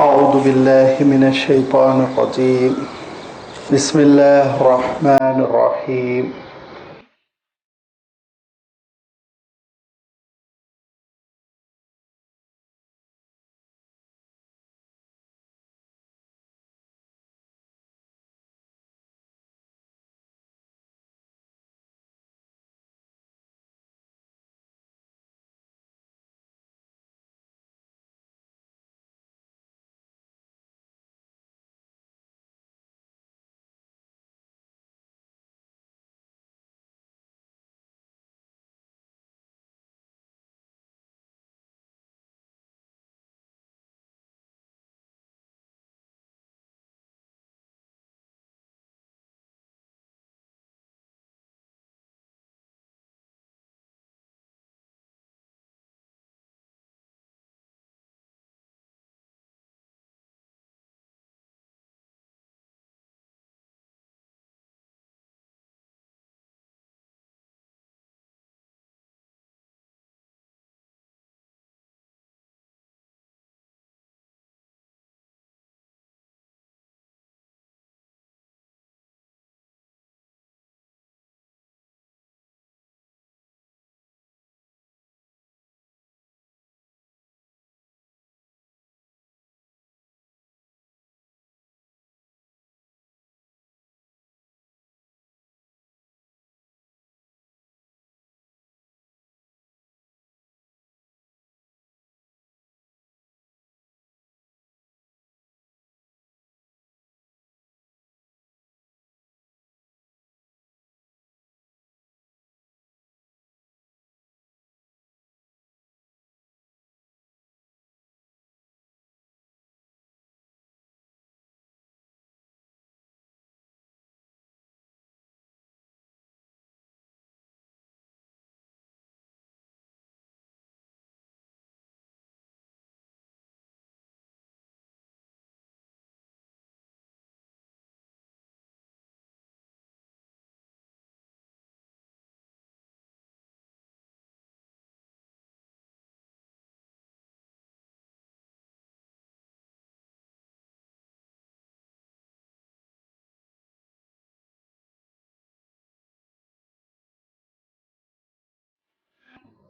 أعوذ بالله من الشيطان الرجيم بسم الله الرحمن الرحيم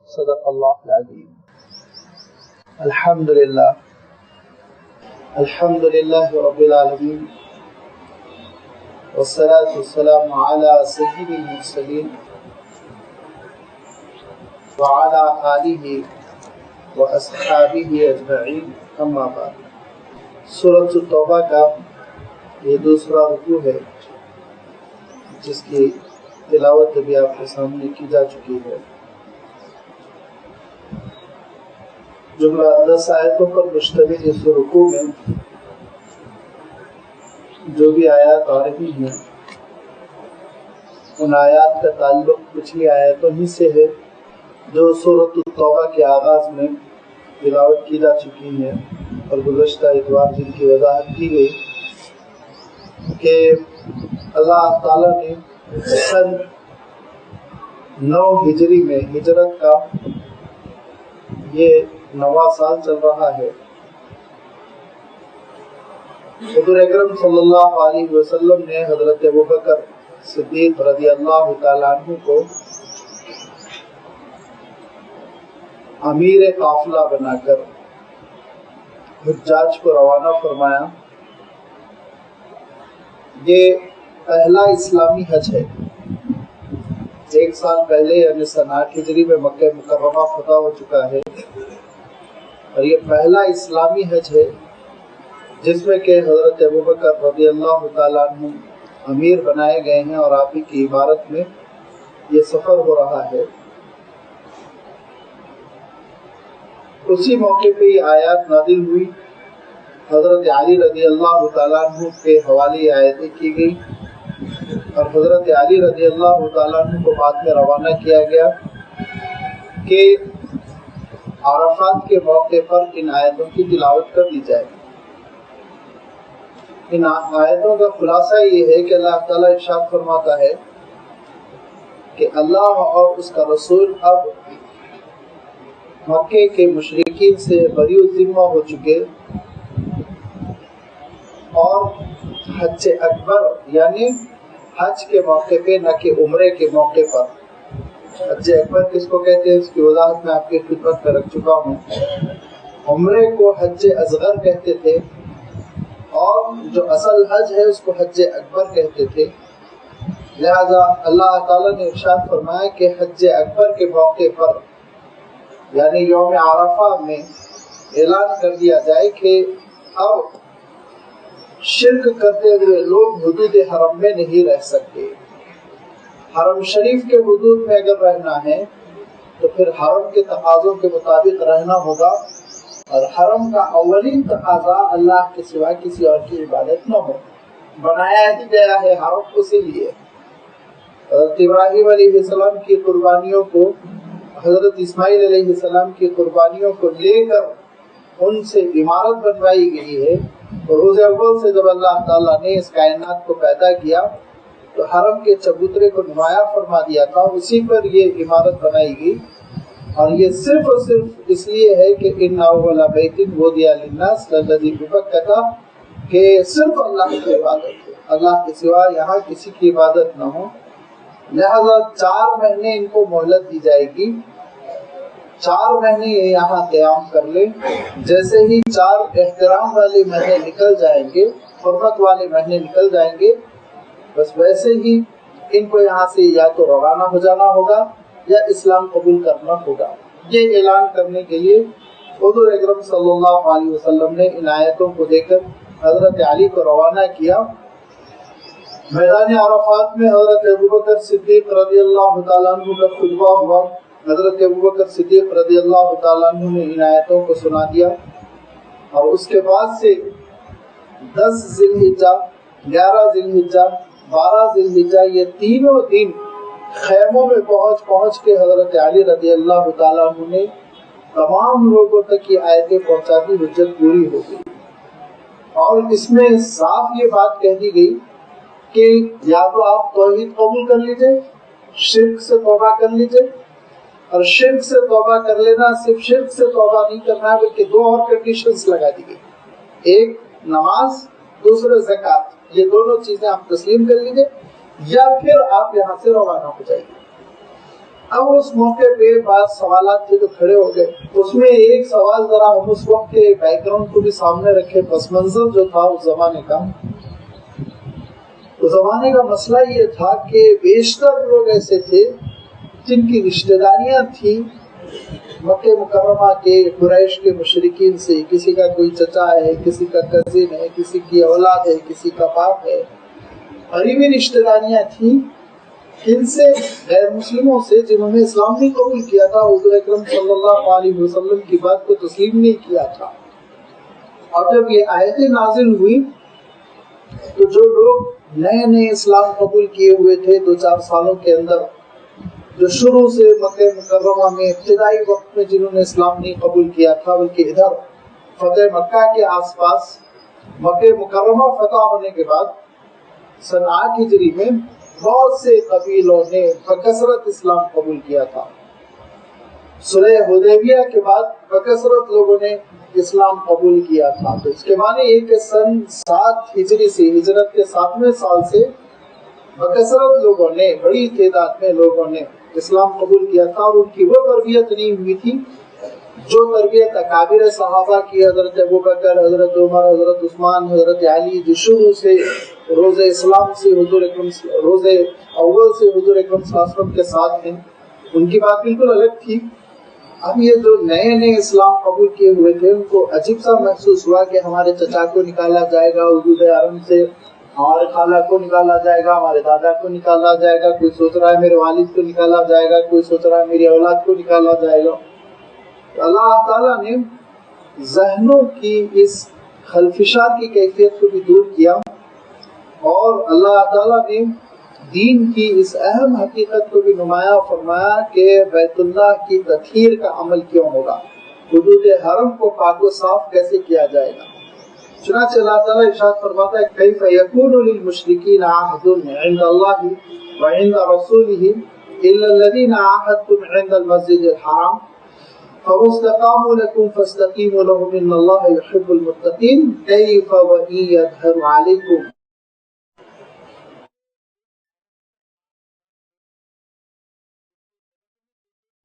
صدق اللہ العظیم. الحمدللہ رب العالمین والصلاة والسلام علی سید المرسلین وعلی آلہ واصحابہ اجمعین. اما بعد. سورۃ التوبہ کا یہ دوسرا رکوع ہے جس کی تلاوت ابھی آپ کے سامنے کی جا چکی ہے. جملہ 10 آیتوں پر مشتمل اس رکوع میں جو بھی آیات آ رہی ہیں ان آیات کا تعلق پچھلی آیتوں ہی سے ہے جو سورۃ التوبہ کے آغاز میں تلاوت کی جا چکی ہیں اور گزشتہ اتوار جن کی وضاحت کی گئی کہ اللہ تعالیٰ نے سن 9 ہجری میں ہجرت کا یہ 9واں سال چل رہا ہے. حضور اکرم صلی اللہ علیہ وسلم نے حضرت ابوبکر صدیق رضی اللہ تعالیٰ عنہ کو امیر قافلہ بنا کر حجاج کو روانہ فرمایا. یہ پہلا اسلامی حج ہے. 1 سال پہلے یعنی سن 8 ہجری میں مکہ مکرمہ فتح ہو چکا ہے اور یہ پہلا اسلامی حج ہے جس میں کہ حضرت ابوبکر رضی اللہ تعالیٰ عنہ امیر بنائے گئے ہیں اور آپ ہی کی عمارت میں یہ سفر ہو رہا ہے. اسی موقع پہ یہ آیات نازل ہوئی. حضرت علی رضی اللہ تعالیٰ عنہ کے حوالے آیتیں کی گئی اور حضرت علی رضی اللہ تعالیٰ عنہ کو بعد میں روانہ کیا گیا کہ عرفات کے موقع پر ان آیتوں کی تلاوت کر دی جائے. ان آیتوں کا خلاصہ یہ ہے کہ اللہ تعالیٰ ارشاد فرماتا ہے کہ اللہ اور اس کا رسول اب مکے کے مشرکین سے بری الذمہ ہو چکے حج اکبر یعنی حج کے موقع پہ نہ کہ عمرے کے موقع پر. حج اکبر کس کو کہتے ہیں اس کی وضاحت میں آپ کی خدمت میں رکھ چکا ہوں. عمرے کو حج اصغر کہتے تھے اور جو اصل حج ہے اس کو حج اکبر کہتے تھے. لہذا اللہ تعالیٰ نے ارشاد فرمایا کہ حج اکبر کے موقع پر یعنی یوم عرفہ میں اعلان کر دیا جائے کہ اب شرک کرتے ہوئے لوگ حدود حرم میں نہیں رہ سکتے. حرم شریف کے حدود میں اگر رہنا ہے تو پھر حرم کے تقاضوں کے مطابق رہنا ہوگا اور حرم کا اولین تقاضا اللہ کے سوا کسی اور کی عبادت نہ ہو. بنایا ہی گیا ہے حرم اسی لیے. حضرت ابراہیم علیہ السلام کی قربانیوں کو حضرت اسماعیل علیہ السلام کی قربانیوں کو لے کر ان سے عمارت بنوائی گئی ہے. روز اول سے جب اللہ تعالیٰ نے اس کائنات کو پیدا کیا تو حرم کے چبوترے کو نمایاں فرما دیا تھا, اسی پر یہ عمارت بنائی گئی. اور یہ صرف اور صرف اس لیے ہے کہ ان اول بیت وضع للناس للذی ببکہ کہ صرف اللہ کی عبادت ہو, اللہ کے سوا یہاں کسی کی عبادت نہ ہو. لہذا 4 مہینے ان کو مہلت دی جائے گی. 4 مہینے یہ یہاں قیام کر لیں. جیسے ہی 4 احترام والے مہینے نکل جائیں گے, حرمت والے مہینے نکل جائیں گے, بس ویسے ہی ان کو یہاں سے یا تو روانہ ہو جانا ہوگا یا اسلام قبول کرنا ہوگا. یہ اعلان کرنے کے لیے حضور اکرم صلی اللہ علیہ وسلم نے ان آیتوں کو دے کر حضرت علی کو روانہ کیا. میدان عرفات میں حضرت ابوبکر صدیق رضی اللہ تعالیٰ عنہ کا خطبہ ہوا. حضرت ابوبکر صدیق رضی اللہ تعالیٰ عنہ نے ان آیتوں کو سنا دیا اور اس کے بعد سے 10 ذی الحجہ, 11 ذی الحجہ, 12 ذی الحجہ یہ تینوں دن خیموں میں پہنچ کے حضرت علی رضی اللہ تعالیٰ عنہ نے تمام لوگوں تک یہ آیتیں پہنچا دی. حجت پوری ہو گئی اور اس میں صاف یہ بات کہہ دی گئی کہ یا تو آپ توحید قبول کر لیجئے, شرک سے توبہ کر لیجئے. اور شرک سے توبہ کر لینا صرف شرک سے توبہ نہیں کرنا بلکہ 2 اور کنڈیشنز لگا دی گئی. ایک نماز, دوسرے زکوٰۃ. یہ دونوں چیزیں آپ تسلیم کر لیجئے یا پھر آپ یہاں سے روانہ ہو جائیے. اب اس موقع پہ بعض سوالات تھے جو کھڑے ہو گئے. اس میں ایک سوال ذرا ہم اس وقت کے بیک گراؤنڈ کو بھی سامنے رکھے. پس منظر جو تھا اس زمانے کا مسئلہ یہ تھا کہ بیشتر لوگ ایسے تھے جن کی رشتہ داریاں تھیں مکہ مکرمہ کے قریش کے مشرکین سے. کسی کا کوئی چچا ہے, کسی کا کزن ہے, کسی کی اولاد ہے, کسی کا باپ ہے. قریبی رشتہ داریاں تھیں ان سے, غیر مسلموں سے جنہوں نے اسلام نہیں قبول کیا تھا, حضور اکرم صلی اللہ علیہ وسلم کی بات کو تسلیم نہیں کیا تھا. اور جب یہ آیتیں نازل ہوئی تو جو لوگ نئے اسلام قبول کیے ہوئے تھے 2-4 سالوں کے اندر, جو شروع سے مکہ مکرمہ میں ابتدائی وقت میں جنہوں نے اسلام نہیں قبول کیا تھا بلکہ ادھر فتح مکہ کے آس پاس مکہ مکرمہ فتح ہونے کے بعد سن 8 ہجری میں بہت سے قبیلوں نے بکثرت اسلام قبول کیا تھا. صلح حدیبیہ کے بعد بکثرت لوگوں نے اسلام قبول کیا تھا. تو اس کے معنی یہ کہ سن 7 ہجری سے, ہجرت کے 7ویں سال سے بکثرت لوگوں نے, بڑی تعداد میں لوگوں نے اسلام قبول کیا تھا. اور ان کی وہ تربیت نہیں ہوئی تھی جو تربیت اکابر صحابہ کی, حضرت ابوبکر, حضرت عمر, حضرت عثمان, حضرت علی, جو شروع سے روز اسلام سے حضور اکرم روز اول سے حضور اکرم صلی اللہ علیہ وسلم کے ساتھ ہیں. ان کی بات بالکل الگ تھی. اب یہ جو نئے اسلام قبول کیے ہوئے تھے ان کو عجیب سا محسوس ہوا کہ ہمارے چچا کو نکالا جائے گا حدود حرم سے, ہمارے خالہ کو نکالا جائے گا, ہمارے دادا کو نکالا جائے گا, کوئی سوچ رہا ہے میرے والد کو نکالا جائے گا, کوئی سوچ رہا ہے میری اولاد کو نکالا جائے گا. اللہ تعالیٰ نے ذہنوں کی اس خلفشات کی کیفیت کو بھی دور کیا اور اللہ تعالیٰ نے دین کی اس اہم حقیقت کو بھی نمایاں فرمایا کہ بیت اللہ کی تطہیر کا عمل کیوں ہوگا, حدود حرم کو پاک و صاف کیسے کیا جائے گا. چنانچہ اللہ تعالیٰ ارشاد فرماتا ہے کیف یکون للمشرکین عہد عند اللہ وعند رسولہ الا الذین عاہدتم عند المسجد الحرام فَإِنِ اسْتَقَامُوا لَكُمْ فَاسْتَقِيمُوا لَهُمْ إِنَّ اللَّهَ يُحِبُّ الْمُتَّقِينَ كَيْفَ وَإِن يَظْهَرُوا عَلَيْكُمْ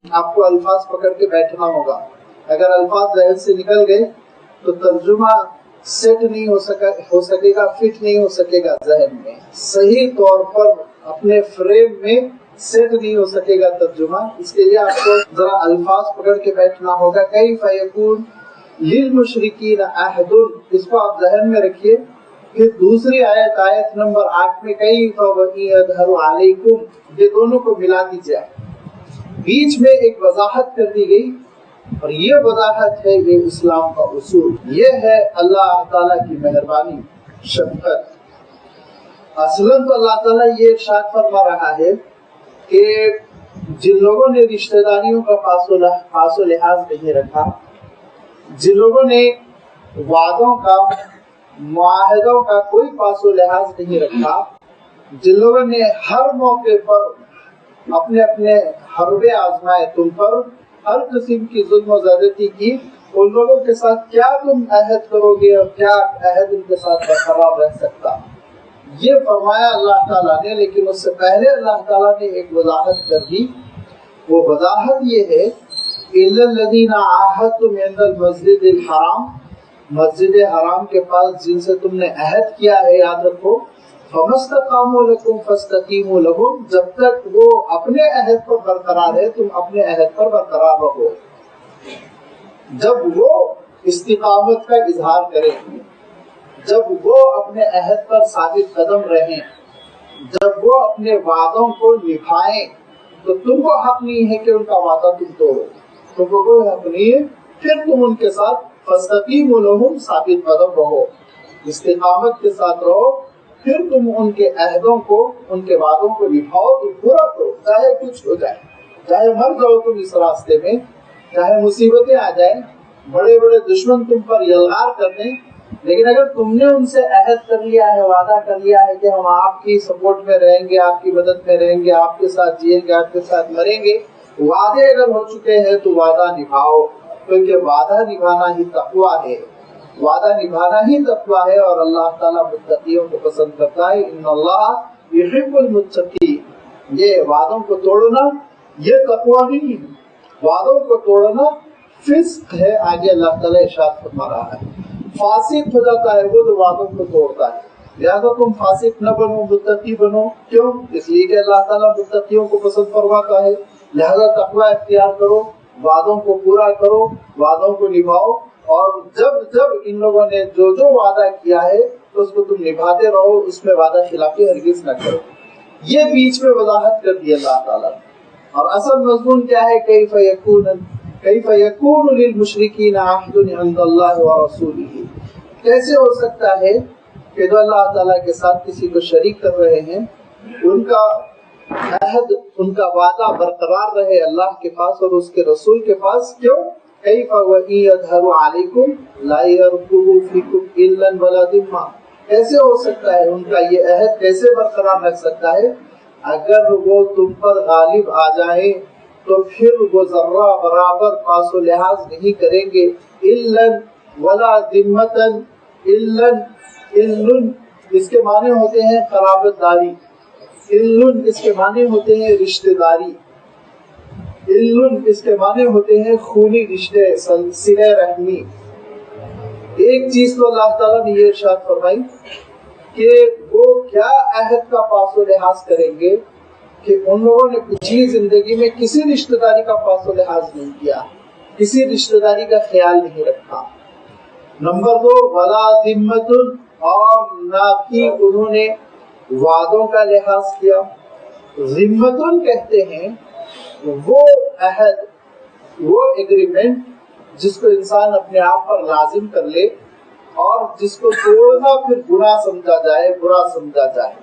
آپ کو الفاظ پکڑ کے بیٹھنا ہوگا. اگر الفاظ ذہن سے نکل گئے تو ترجمہ سیٹ نہیں ہو سکے گا، فٹ نہیں ہو سکے گا ذہن میں، صحیح طور پر اپنے فریم میں سیٹ نہیں ہو سکے گا ترجمہ. اس کے لیے آپ کو ذرا الفاظ پکڑ کے بیٹھنا ہوگا. کیف یکون للمشرکین عہد، اس کو آپ ذہن میں رکھیے. پھر دوسری آیت نمبر 8 میں کیف یظہر علیکم، یہ دونوں کو ملا دیجیے. بیچ میں ایک وضاحت کر دی گئی، اور یہ وضاحت ہے یہ اسلام کا اصول، یہ ہے اللہ تعالیٰ کی مہربانی شفقت. اصلاً تو اللہ تعالیٰ یہ ارشاد فرما رہا ہے کہ جن لوگوں نے رشتہ داریوں کا پاس و لحاظ نہیں رکھا، جن لوگوں نے وعدوں کا معاہدوں کا کوئی پاس و لحاظ نہیں رکھا، جن لوگوں نے ہر موقع پر اپنے اپنے حربے آزمائے تم پر، ہر قسم کی ظلم و زیادتی کی، ان لوگوں کے ساتھ کیا تم عہد کرو گے اور کیا عہد ان کے ساتھ برقرار رہ سکتا، یہ فرمایا اللہ تعالیٰ نے. لیکن اس سے پہلے اللہ تعالیٰ نے ایک وضاحت کر دی. وہ وضاحت یہ ہے إِلَّا الَّذِينَ عَاهَدتُّمْ عِندَ الْمَسْجِدِ الْحَرَامِ، مسجد حرام کے پاس جن سے تم نے عہد کیا ہے، یاد رکھو، فَمَا اسْتَقَامُوا لَكُمْ فَاسْتَقِيمُوا لَهُمْ، جب تک وہ اپنے عہد پر برقرار ہے تم اپنے عہد پر برقرار رہو. جب وہ استقامت کا اظہار کریں، جب وہ اپنے عہد پر ثابت قدم رہیں، جب وہ اپنے وعدوں کو نبھائیں، تو تم کو حق نہیں ہے کہ ان کا وعدہ تم توڑو، تم کو کوئی حق نہیں ہے. پھر تم ان کے ساتھ فَاسْتَقِيمُوا لَهُمْ ثابت قدم رہو، استقامت کے ساتھ رہو. پھر تم ان کے عہدوں کو، ان کے وعدوں کو نبھاؤ، تو پورا کرو، چاہے کچھ ہو جائے، چاہے مر جاؤ تم اس راستے میں، چاہے مصیبتیں آ جائیں، بڑے بڑے دشمن تم پر یلغار کر دیں، لیکن اگر تم نے ان سے عہد کر لیا ہے، وعدہ کر لیا ہے کہ ہم آپ کی سپورٹ میں رہیں گے، آپ کی مدد میں رہیں گے، آپ کے ساتھ جیئیں گے، آپ کے ساتھ مریں گے، وعدے اگر ہو چکے ہیں تو وعدہ نبھاؤ، کیونکہ وعدہ نبھانا ہی تقویٰ ہے، وعدہ نبھانا ہی تقویٰ ہے. اور اللہ تعالیٰ متقیوں کو پسند کرتا ہے. ان اللہ یحب المتقین، یہ وعدوں کو توڑنا یہ تقویٰ نہیں ہے، وعدوں کو توڑنا فسق ہے. آگے اللہ تعالیٰ ارشاد فرما رہا ہے فاسق ہو جاتا ہے وہ جو وعدوں کو توڑتا ہے. لہذا تم فاسق نہ بنو، متقی بنو. کیوں؟ اس لیے کہ اللہ تعالیٰ متقیوں کو پسند فرماتا ہے. لہذا تقویٰ اختیار کرو، وعدوں کو پورا کرو، وعدوں کو نبھاؤ. اور جب ان لوگوں نے جو وعدہ کیا ہے اس کو تم نبھاتے رہو، اس میں وعدہ خلافی ہرگز نہ کرو. یہ بیچ میں وضاحت کر دی اللہ تعالیٰ نے. اور اصل مضمون کیا ہے؟ کیف یکون للمشرکین عہد عند اللہ ورسولہ، کیسے ہو سکتا ہے کہ جو اللہ تعالیٰ کے ساتھ کسی کو شریک کر رہے ہیں ان کا عہد، ان کا وعدہ برقرار رہے اللہ کے پاس اور اس کے رسول کے پاس. کیوں؟ کیف وَإِن يَظْهَرُوا عَلَيْكُمْ لَا يَرْقُبُوا فِيكُمْ إِلًّا وَلَا ذِمَّةً، کیسے ہو سکتا ہے ان کا یہ عہد کیسے برقرار رکھ سکتا ہے؟ اگر وہ تم پر غالب آ جائیں تو پھر وہ ذرہ برابر پاس و لحاظ نہیں کریں گے. إِلًّا وَلَا ذِمَّةً، إِلًّا اس کے معنی ہوتے ہیں قرابت داری، إِلًّا اس کے معنی ہوتے ہیں رشتہ داری، اس کے معنی ہوتے ہیں خونی رشتے، صلہ رحمی. ایک چیز تو اللہ تعالیٰ نے یہ ارشاد فرمائی کہ وہ کیا عہد کا پاس و لحاظ کریں گے کہ ان لوگوں نے پچھلی زندگی میں کسی رشتہ داری کا پاس و لحاظ نہیں کیا، کسی رشتہ داری کا خیال نہیں رکھا. نمبر 2 ولا ذمۃ، اور نہ بھی انہوں نے وعدوں کا لحاظ کیا. ذمۃ کہتے ہیں وہ عہد، وہ ایگریمنٹ جس کو انسان اپنے آپ پر لازم کر لے اور جس کو توڑنا پھر گناہ سمجھا جائے، برا سمجھا جائے،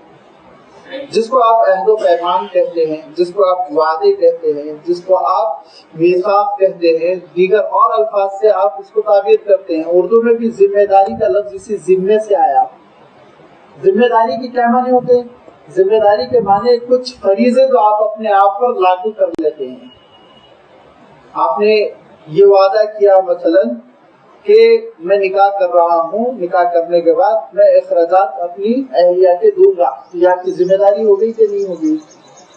جس کو آپ عہد و پیمان کہتے ہیں، جس کو آپ وعدے کہتے ہیں، جس کو آپ میثاق کہتے ہیں، دیگر اور الفاظ سے آپ اس کو تعبیر کرتے ہیں. اردو میں بھی ذمہ داری کا لفظ اسی ذمے سے آیا. ذمہ داری کے کیا معنی ہوتے ہیں؟ ذمہ داری کے معنی کچھ فریضے جو آپ اپنے آپ پر لاگو کر لیتے ہیں. آپ نے یہ وعدہ کیا مثلا کہ میں نکاح کر رہا ہوں، نکاح کرنے کے بعد میں اخراجات اپنی اہلیہ کے دوں گا. یہ آپ کی ذمہ داری ہو گئی کہ نہیں ہوگی؟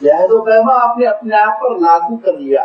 عہد و پیما آپ نے اپنے آپ پر لاگو کر لیا.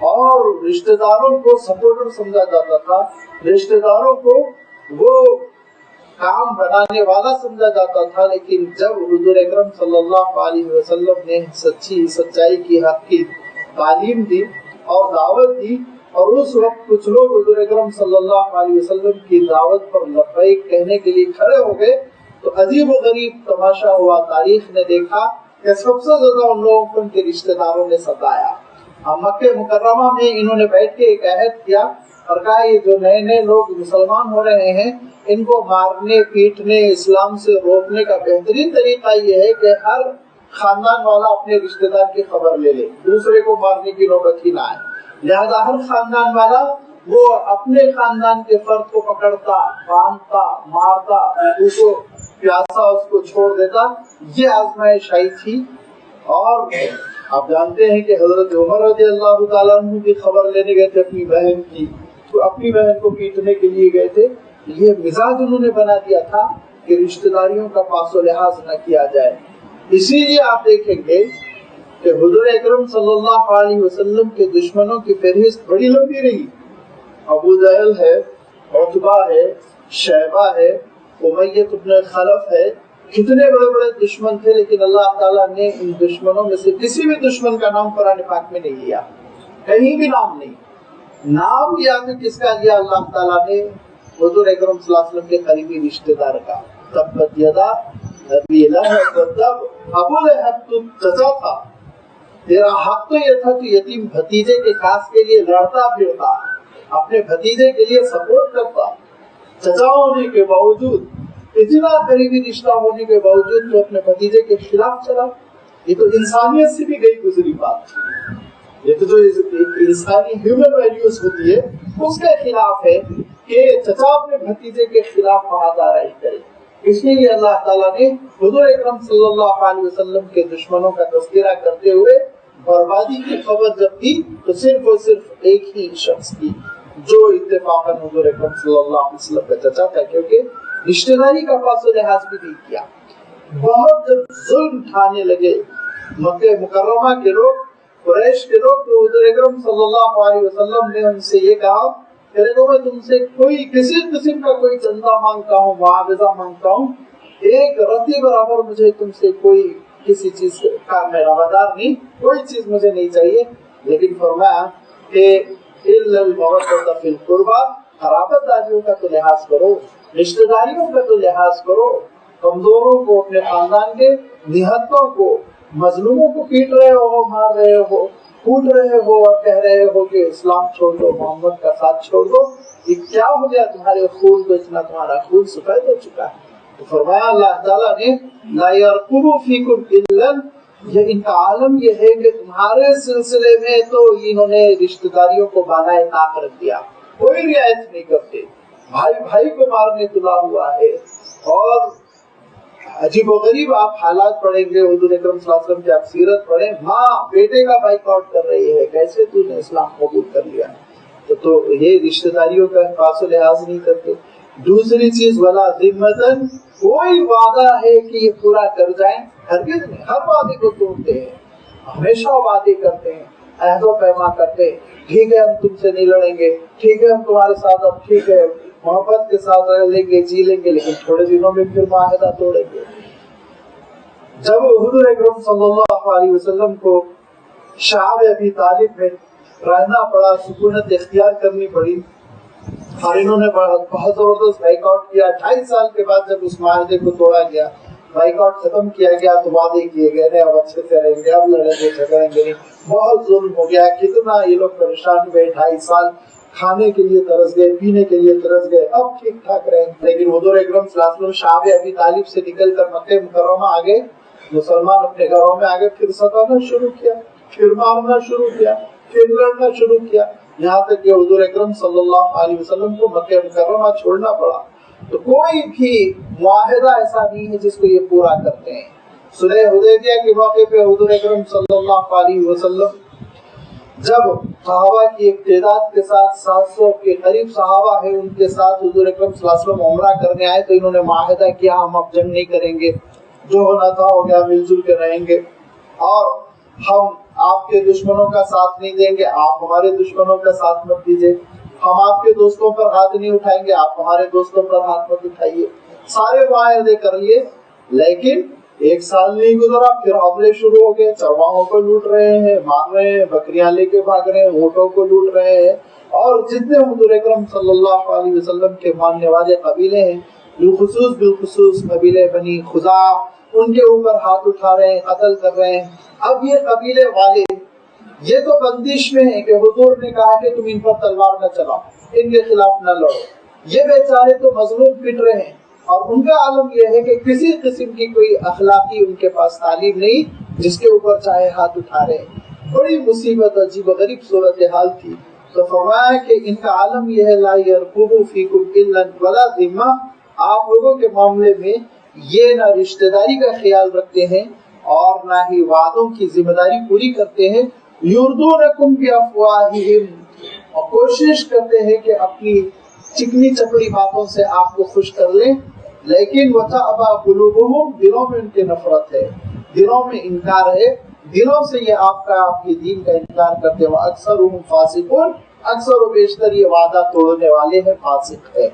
اور رشتہ داروں کو سپورٹر سمجھا جاتا تھا، رشتہ داروں کو وہ کام بنانے والا سمجھا جاتا تھا. لیکن جب حضور اکرم صلی اللہ علیہ وسلم نے سچائی کی حق کی تعلیم دی اور دعوت دی، اور اس وقت کچھ لوگ حضور اکرم صلی اللہ علیہ وسلم کی دعوت پر لبیک کہنے کے لیے کھڑے ہو گئے، تو عجیب و غریب تماشا ہوا. تاریخ نے دیکھا کہ سب سے زیادہ ان لوگوں کو ان کے رشتہ داروں نے ستایا. مکہ مکرمہ میں انہوں نے بیٹھ کے ایک عہد کیا اور کہا یہ جو نئے نئے لوگ مسلمان ہو رہے ہیں ان کو مارنے پیٹنے اسلام سے روکنے کا بہترین طریقہ یہ ہے کہ ہر خاندان والا اپنے رشتہ دار کی خبر لے لے، دوسرے کو مارنے کی نوبت ہی نہ آئے. لہذا ہر خاندان والا وہ اپنے خاندان کے فرد کو پکڑتا، باندھتا، مارتا، اس کو پیاسا اس کو چھوڑ دیتا. یہ آزمائش آئی تھی. اور آپ جانتے ہیں کہ حضرت عمر رضی اللہ تعالیٰ عنہ کی خبر لینے گئے تھے اپنی بہن کی، تو اپنی بہن کو پیٹنے کے لیے گئے تھے. یہ مزاج انہوں نے بنا دیا تھا کہ رشتہ داریوں کا پاس و لحاظ نہ کیا جائے. اسی لیے آپ دیکھیں گے کہ حضور اکرم صلی اللہ علیہ وسلم کے دشمنوں کی فہرست بڑی لمبی رہی. ابو جہل ہے، عتبہ ہے، شیبہ ہے، امیہ بن خلف ہے، کتنے بڑے بڑے دشمن تھے. لیکن اللہ تعالیٰ نے ان دشمنوں میں سے کسی بھی دشمن کا نام قرآن پاک میں نہیں لیا، کہیں بھی نام نہیں. نام لیا تو کس کا لیا؟ اللہ تعالیٰ نے حضور اکرم صلی اللہ علیہ وسلم کے قریبی رشتہ دار کا. تبت یدا ابی لہب وتب، ابو لہب تو چچا تھا، تیرا حق تو یہ تھا کہ یتیم بھتیجے کے خاص کے لیے لڑتا پھرتا، اپنے بھتیجے کے لیے سپورٹ کرتا. چچا ہونے کے باوجود، اتنا قریبی رشتہ ہونے کے باوجود تو اپنے بھتیجے کے خلاف چلا. یہ تو انسانیت سے بھی گئی گزری بات تھی. یہ تو جو انسانی ہیومن ویلیوز ہوتی ہے اس کے خلاف ہے کہ چچا اپنے بھتیجے کے خلاف وفاداری کرے. اس لیے اللہ تعالیٰ نے حضور اکرم صلی اللہ علیہ وسلم کے دشمنوں کا تذکرہ کرتے ہوئے بربادی کی خبر جب دی تو صرف اور صرف ایک ہی شخص کی، جو اتفاقاً حضور اکرم صلی اللہ علیہ وسلم کا چچا تھا، کیونکہ رشتہ داری کا پاس و لحاظ بھی نہیں کیا. بہت جب ظلم ٹھانے لگے مکہ مکرمہ کے لوگ، قریش کے لوگ، تو حضور اکرم صلی اللہ علیہ وسلم نے ان سے یہ کہا کہ دیکھو میں تم سے کوئی کسی قسم کا کوئی چندہ مانگتا ہوں، معاوضہ مانگتا ہوں، ایک رتی برابر مجھے تم سے کوئی کسی چیز کا میں روادار نہیں، کوئی چیز مجھے نہیں چاہیے. لیکن فرمایا کہ الا المودۃ فی القربى، قرابت داریوں کا تو لحاظ کرو، رشتہ داریوں کا تو لحاظ کرو. کمزوروں کو، اپنے خاندان کے نہتوں کو، مظلوموں کو پیٹ رہے ہو، مار رہے ہو، کوٹ رہے ہو اور کہہ رہے ہو کہ اسلام چھوڑ دو، محمد کا ساتھ چھوڑ دو، یہ کیا ہو گیا تمہارے خون کو؟ اتنا تمہارا خون سفید ہو چکا ہے. تو فرمایا اللہ تعالیٰ نے لا يرقب فيكم الا، یہ ان کا عالم یہ ہے کہ تمہارے سلسلے میں تو انہوں نے رشتہ داریوں کو بالائے طاق رکھ دیا، کوئی رعایت نہیں کرتے، بھائی بھائی کو مارنے تلا ہوا ہے. اور عجیب و غریب آپ حالات پڑھیں گے، حضور اکرم صلی اللہ علیہ وسلم کی آپ سیرت پڑھیں، ماں بیٹے کا بائیکاٹ کر رہی ہے، کیسے تو نے اسلام قبول کر لیا؟ تو یہ رشتہ داریوں کا پاس و لحاظ نہیں کرتے. دوسری چیز ولا ذمتن، کوئی وعدہ ہے کہ یہ پورا کر جائیں، ہرگز نہیں. ہر وعدے کو توڑتے ہیں، ہمیشہ وعدے کرتے ہیں، عہد و پیمان کرتے ہیں. ٹھیک ہے ہم تم سے نہیں لڑیں گے، ٹھیک ہے ہم تمہارے ساتھ، اب ٹھیک ہے محبت کے ساتھ رہ لیں گے، جی لیں گے، لیکن تھوڑے دنوں میں پھر معاہدہ توڑیں گے. جب حضور اکرم صلی اللہ علیہ وسلم کو شعب ابی طالب میں رہنا پڑا، سکونت اختیار کرنی پڑی، اور انہوں نے بہت زبردست بائیکاٹ کیا. 28 سال کے بعد جب اس معاہدے کو توڑا گیا، بائیکاٹ ختم کیا گیا، تو وعدے کیے گئے نہیں اب اچھے سے رہیں گے، اب لڑیں گے جھگڑیں گے نہیں. بہت ظلم ہو گیا، کتنا یہ لوگ پریشان ہوئے. 28 سال کھانے کے لیے ترس گئے، پینے کے لیے ترس گئے، اب ٹھیک ٹھاک رہیں. لیکن حضور اکرم صلی اللہ علیہ وسلم شعب ابی طالب سے نکل کر مکہ مکرمہ آ گئے، مسلمان اپنے گھروں میں آگے، پھر ستانا شروع کیا، پھر مارنا شروع کیا، پھر لڑنا شروع کیا، یہاں تک کہ حضور اکرم صلی اللہ علیہ وسلم کو مکہ مکرمہ چھوڑنا پڑا. تو کوئی بھی معاہدہ ایسا نہیں ہے جس کو یہ پورا کرتے ہیں. صلح حدیبیہ کے موقع پہ حضور اکرم صلی اللہ علیہ وسلم جب صحابہ کی ایک تعداد کے ساتھ 700 کے قریب صحابہ ہیں ان کے ساتھ حضور اکرم صلی اللہ علیہ وسلم عمرہ کرنے آئے، تو انہوں نے معاہدہ کیا ہم اب جنگ نہیں کریں گے، جو ہونا تھا ہو گیا، مل جل کے رہیں گے. اور ہم آپ کے دشمنوں کا ساتھ نہیں دیں گے، آپ ہمارے دشمنوں کا ساتھ مت دیجیے، ہم آپ کے دوستوں پر ہاتھ نہیں اٹھائیں گے، آپ ہمارے دوستوں پر ہاتھ مت اٹھائیے، سارے معاہدے کر لیے۔ لیکن 1 سال نہیں گزرا، پھر حملے شروع ہو گئے، چرواہوں کو لوٹ رہے ہیں، مار رہے ہیں، بکریاں لے کے بھاگ رہے ہیں، اونٹوں کو لوٹ رہے ہیں، اور جتنے حضور اکرم صلی اللہ علیہ وسلم کے ماننے والے قبیلے ہیں، بالخصوص قبیلے بنی خزاعہ، ان کے اوپر ہاتھ اٹھا رہے ہیں، قتل کر رہے ہیں۔ اب یہ قبیلے والے یہ تو بندش میں ہیں کہ حضور نے کہا کہ تم ان پر تلوار نہ چلاؤ، ان کے خلاف نہ لڑو، یہ بیچارے تو مظلوم پٹ رہے ہیں، اور ان کا عالم یہ ہے کہ کسی قسم کی کوئی اخلاقی ان کے پاس تعلیم نہیں جس کے اوپر چاہے ہاتھ اٹھا رہے ہیں۔ بڑی مصیبت عجیب و غریب صورتحال تھی، تو فرمایا کہ ان کا عالم یہ ہے لا یرقبوا فیکم الا ولا ذمہ، آپ لوگوں کے معاملے میں یہ نہ رشتہ داری کا خیال رکھتے ہیں اور نہ ہی وعدوں کی ذمہ داری پوری کرتے ہیں، یردونکم بافواہہم، اور کوشش کرتے ہیں کہ اپنی چکنی چپڑی باتوں سے آپ کو خوش کر لیں، لیکن وتأبى قلوبہم، دلوں میں ان کے نفرت ہے، دلوں میں انکار ہے، دلوں سے یہ آپ کے دین کا انکار کرتے ہیں، اکثرهم فاسقون، اکثر و بیشتر یہ وعدہ توڑنے والے ہیں، فاسق ہے۔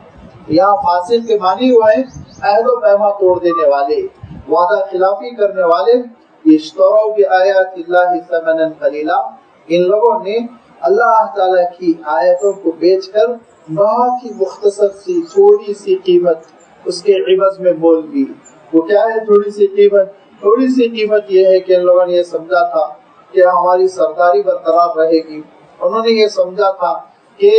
یہاں فاسق کے معنی ہوا ہے عہد و پیما توڑ دینے والے، وعدہ خلافی کرنے والے۔ اشتروا بآیات اللہ ثمنا قلیلا، ان لوگوں نے اللہ تعالیٰ کی آیتوں کو بیچ کر بہت ہی مختصر سی تھوڑی سی قیمت اس کے عوض میں مول لی۔ وہ کیا ہے تھوڑی سی قیمت؟ تھوڑی سی قیمت یہ ہے کہ ان لوگوں نے یہ سمجھا تھا کہ ہماری سرداری برقرار رہے گی، انہوں نے یہ سمجھا تھا کہ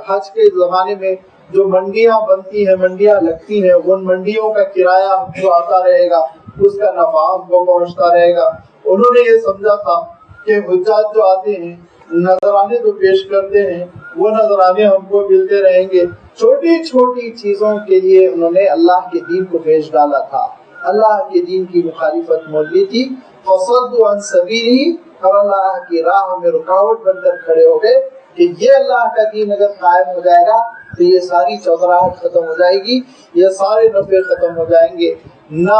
حج کے زمانے میں جو منڈیاں بنتی ہیں، منڈیاں لگتی ہیں، ان منڈیوں کا کرایہ جو آتا رہے گا اس کا نفع ہم کو پہنچتا رہے گا۔ انہوں نے یہ سمجھا تھا کہ حجاج جو آتے ہیں نذرانے جو پیش کرتے ہیں وہ نذرانے ہم کو ملتے رہیں گے۔ چھوٹی چھوٹی چیزوں کے لیے انہوں نے اللہ کے دین کو بیچ ڈالا تھا، اللہ کے دین کی مخالفت مول لی تھی، فصدوا عن سبیلہ، اور اللہ کی راہ میں رکاوٹ بن کر کھڑے ہو گئے کہ یہ اللہ کا دین اگر قائم ہو جائے گا تو یہ ساری چودراہٹ ختم ہو جائے گی، یہ سارے نفع ختم ہو جائیں گے، نہ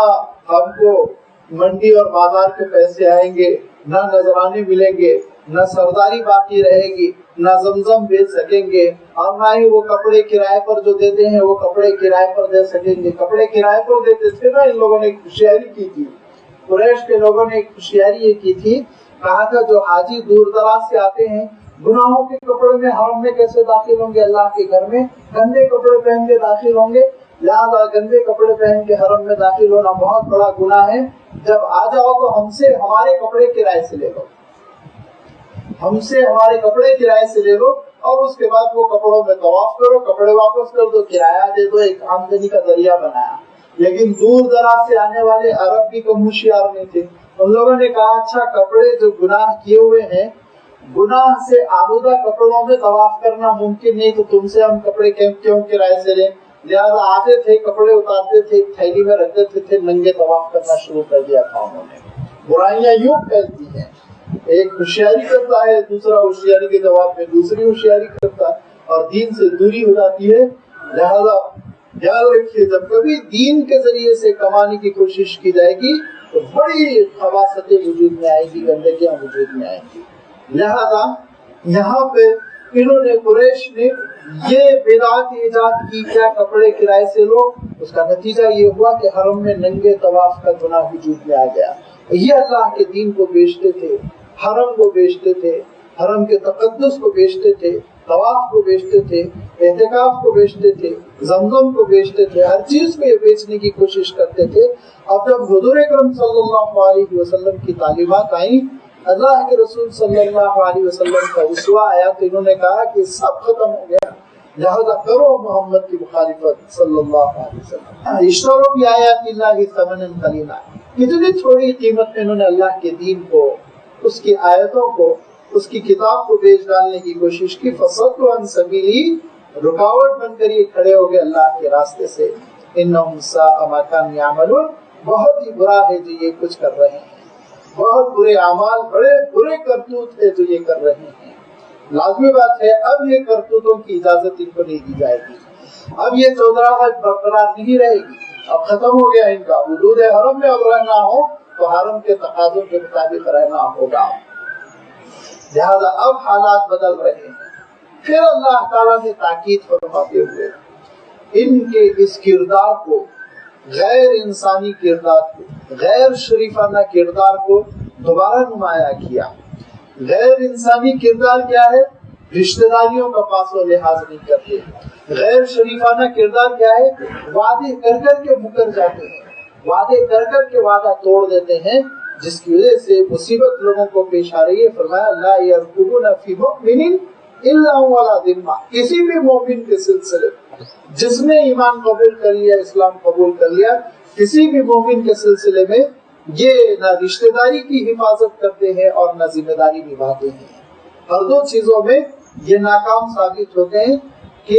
ہم کو منڈی اور بازار کے پیسے آئیں گے، نہ نذرانے ملیں گے، نہ سرداری باقی رہے گی، نہ زمزم بیچ سکیں گے، اور نہ ہی وہ کپڑے کرائے پر جو دیتے ہیں وہ کپڑے کرائے پر دے سکیں گے۔ کپڑے کرائے پر دیتے تھے نا، ان لوگوں نے ایک ہوشیاری کی تھی، قریش کے لوگوں نے ایک ہوشیاری یہ کی تھی، کہا تھا جو حاجی دور دراز سے آتے ہیں گناہوں کے کپڑے میں حرم میں کیسے داخل ہوں گے، اللہ کے گھر میں گندے کپڑے پہن کے داخل ہوں گے، لہذا گندے کپڑے پہن کے حرم میں داخل ہونا بہت بڑا گناہ ہے، جب آ جاؤ تو ہم سے ہمارے کپڑے کرائے سے لے لو، ہم سے ہمارے کپڑے کرائے سے لے لو، اور اس کے بعد وہ کپڑوں میں طواف کرو، کپڑے واپس کر دو، کرایہ دے دو، ایک آمدنی کا ذریعہ بنایا۔ لیکن دور دراز سے آنے والے عرب بھی کم ہوشیار نہیں تھے، ان لوگوں نے کہا اچھا کپڑے جو گناہ کیے ہوئے ہیں، گناہ سے آلودہ کپڑوں میں طواف کرنا ممکن نہیں، تو تم سے ہم کپڑے کیوں کرائے سے لیں؟ لہذا آتے تھے کپڑے اتارتے تھے، تھیلی میں رکھ دیتے تھے، ننگے طواف کرنا شروع کر دیا تھا انہوں نے۔ برائیاں یوں پھیلتی ہیں، ایک ہوشیاری کرتا ہے، دوسرا ہوشیاری کے جواب میں دوسری ہوشیاری کرتا ہے، اور دین سے دوری ہو جاتی ہے۔ لہذا خیال رکھیے جب کبھی دین کے ذریعے سے کمانے کی کوشش کی جائے گی تو بڑی خباثتیں وجود میں آئے گی، گندگیاں وجود میں آئیں گی۔ لہذا یہاں پہ انہوں نے قریش نے یہ بدعت ایجاد کی، کیا کپڑے کرائے سے لو، اس کا نتیجہ یہ ہوا کہ حرم میں ننگے طواف کا گناہ وجود میں آ گیا۔ یہ اللہ کے دین کو بیچتے تھے، حرم کو بیچتے تھے، حرم کے تقدس کو بیچتے تھے، طواف کو بیچتے تھے، اعتکاف کو بیچتے تھے، زمزم کو بیچتے تھے، ہر چیز کو یہ بیچنے کی کوشش کرتے تھے۔ اب جب حضور اکرم صلی اللہ علیہ وسلم کی تعلیمات آئیں، اللہ کے رسول صلی اللہ علیہ وسلم کا اسوہ آیا، تو انہوں نے کہا کہ سب ختم ہو گیا، لہذا کرو محمد کی مخالفت صلی اللہ علیہ وسلم۔ اشتروا بآیات اللہ ثمنا قلیلا، کتنی تھوڑی قیمت میں انہوں نے اللہ کے دین کو، اس کی آیتوں کو، اس کی کتاب کو بیچ ڈالنے کی کوشش کی۔ فصدوا عن سبیلی، رکاوٹ بن کر یہ کھڑے ہو گئے اللہ کے راستے سے۔ انہم ساء ما کانوا یعملون، بہت ہی برا ہے جو یہ کچھ کر رہے ہیں، بہت برے اعمال، بڑے برے کرتوت ہے جو یہ کر رہے ہیں۔ لازمی بات ہے اب یہ کرتوتوں کی اجازت ان کو نہیں دی جائے گی، اب یہ چودراہٹ برقرار نہیں رہے گی، اب ختم ہو گیا ان کا حدود حرم میں اب رہنا ہو تو حرم کے تقاضوں کے مطابق رہنا ہوگا. لہذا اب حالات بدل رہے ہیں. پھر اللہ تعالیٰ نے تاکید فرماتے ہوئے ان کے اس کردار کو، غیر انسانی کردار کو، غیر شریفانہ کردار کو دوبارہ نمایاں کیا. غیر انسانی کردار کیا ہے؟ رشتہ داریوں کا پاس و لحاظ نہیں کرتے. غیر شریفانہ کردار کیا ہے؟ وعدے کر کر کے مکر جاتے ہیں، وعدے کر کر کے وعدہ توڑ دیتے ہیں، جس کی وجہ سے مصیبت لوگوں کو پیش آ رہی ہے. فرمایا لا یرقبون فی مؤمن الا ولا ذمہ. کسی بھی مومن کے سلسلے جس نے ایمان قبول کر لیا، اسلام قبول کر لیا، کسی بھی مومن کے سلسلے میں یہ نہ رشتہ داری کی حفاظت کرتے ہیں اور نہ ذمہ داری نبھاتے ہیں. ہر دو چیزوں میں یہ ناکام ثابت ہوتے ہیں کہ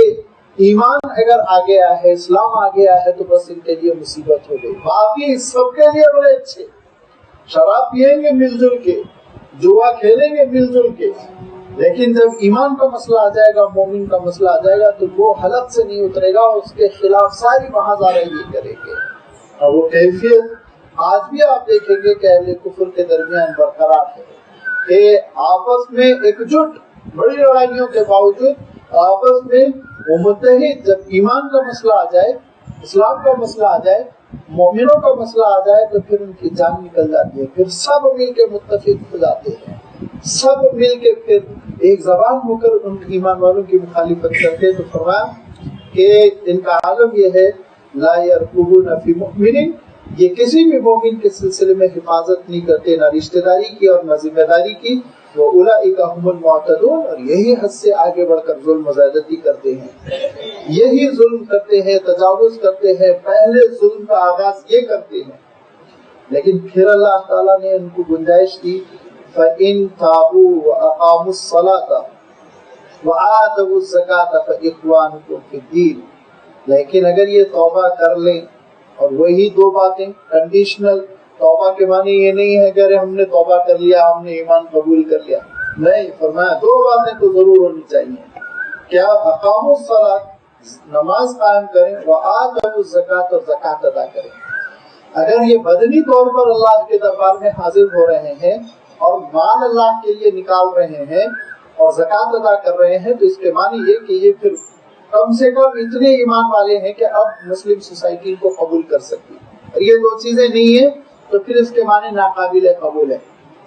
ایمان اگر آ گیا ہے، اسلام آ گیا ہے، تو بس ان کے لیے مصیبت ہو گئی. باقی سب کے لیے بڑے اچھے، شراب پیئیں گے مل جل کے، جوا کھیلیں گے مل جل کے، لیکن جب ایمان کا مسئلہ آ جائے گا، مومن کا مسئلہ آ جائے گا، تو وہ حلق سے نہیں اترے گا، اس کے خلاف ساری محاذیریں کریں گے. اور وہ کیفیت آج بھی آپ دیکھیں گے کہ اہل کفر کے درمیان برقرار ہے کہ آپس میں ایک جٹ، بڑی لڑائیوں کے باوجود آپس میں وہ متحد. جب ایمان کا مسئلہ آ جائے، اسلام کا مسئلہ آ جائے، مومنوں کا مسئلہ آ جائے، تو پھر ان کی جان نکل جاتی ہے. پھر سب مل کے متفق ہو جاتے ہیں، سب مل کے پھر ایک زبان ہو کر ان ایمان والوں کی مخالفت کرتے. تو فرمایا کہ ان کا عالم یہ ہے لا یرقبون فی مؤمن، یہ کسی بھی مومن کے سلسلے میں حفاظت نہیں کرتے، نہ رشتہ داری کی اور نہ ذمہ داری کی. وَأُولَئِكَ هُمُ الْمُعْتَدُونَ، اور یہی حد سے آگے بڑھ کر ظلم و زیادتی کرتے ہیں، یہی ظلم کرتے ہیں، تجاوز کرتے ہیں، پہلے ظلم کا آغاز یہ کرتے ہیں. لیکن پھر اللہ تعالیٰ نے ان کو گنجائش دی فَإِن تَابُوا وَأَقَامُوا الصَّلَاةَ وَآتَوُا الزَّكَاةَ فَإِخْوَانُكُمْ فِي الدِّينِ. لیکن اگر یہ توبہ کر لیں، اور وہی دو باتیں کنڈیشنل، توبہ کے معنی یہ نہیں ہے کہ ہم نے توبہ کر لیا، ہم نے ایمان قبول کر لیا، نہیں. فرمایا دو باتیں تو ضرور ہونی چاہیے. کیا؟ اقاموا الصلاۃ، نماز قائم کریں، وآتوا الزکاۃ، اور زکات ادا کریں. اگر یہ بدنی طور پر اللہ کے دربار میں حاضر ہو رہے ہیں اور مال اللہ کے لیے نکال رہے ہیں اور زکات ادا کر رہے ہیں، تو اس کے معنی یہ کہ یہ پھر کم سے کم اتنے ایمان والے ہیں کہ اب مسلم سوسائٹی کو قبول کر سکتی. اور یہ دو چیزیں نہیں ہیں تو پھر اس کے معنی ناقابل قبول ہے.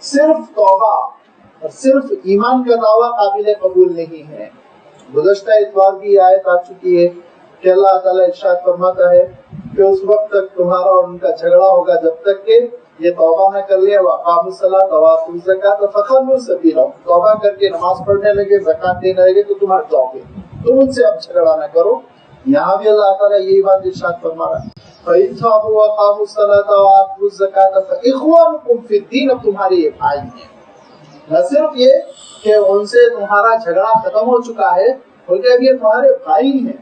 صرف توبہ اور صرف ایمان کا دعویٰ قابل قبول نہیں ہے. گزشتہ اتوار کی آیت آ چکی ہے کہ اللہ تعالیٰ ارشاد فرماتا ہے کہ اس وقت تک تمہارا اور ان کا جھگڑا ہوگا جب تک کہ یہ توبہ نہ کر لیا. وَأَقَامُوا الصَّلَاةَ وَآتُوا الزَّكَاةَ فَخَلُّوا سَبِيلَهُم، توبہ کر کے نماز پڑھنے لگے، زکات دینے لگے، تو تم ہٹ جاؤ گے، تم ان سے اب جھگڑا نہ کرو. یہاں بھی اللہ تعالیٰ یہی بات ارشاد فرما رہا ہے فَإِن تَابُوا وَأَقَامُوا الصَّلَاةَ وَآتُوا الزَّكَاةَ فَإِخْوَانُكُمْ فِي الدِّينِ، اب تمہارے یہ بھائی ہیں. نہ صرف یہ کہ ان سے تمہارا جھگڑا ختم ہو چکا ہے، بلکہ اب یہ تمہارے بھائی ہیں،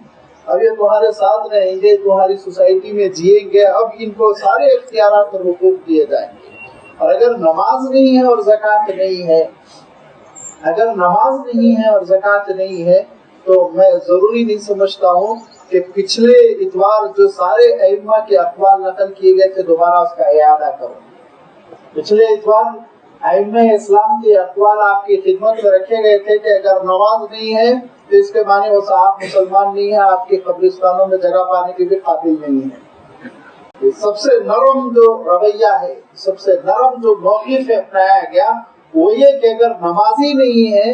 اب یہ تمہارے ساتھ رہیں گے، تمہاری سوسائٹی میں جئیں گے، اب ان کو سارے اختیارات اور حقوق دیے جائیں گے. اور اگر نماز نہیں ہے اور زکات نہیں ہے، اگر نماز نہیں ہے اور زکات نہیں ہے، تو میں ضروری نہیں سمجھتا ہوں کہ پچھلے اتوار جو سارے ائمہ کے اقوال نقل کیے گئے تھے دوبارہ اس کا اعادہ کرو. پچھلے اتوار ائمہ اسلام کے اقوال آپ کی خدمت میں رکھے گئے تھے کہ اگر نماز نہیں ہے تو اس کے معنی وہ صاحب مسلمان نہیں ہے، آپ کے قبرستانوں میں جگہ پانے کے بھی قابل نہیں ہے. سب سے نرم جو رویہ ہے، سب سے نرم جو موقف اپنایا گیا وہ یہ کہ اگر نمازی نہیں ہے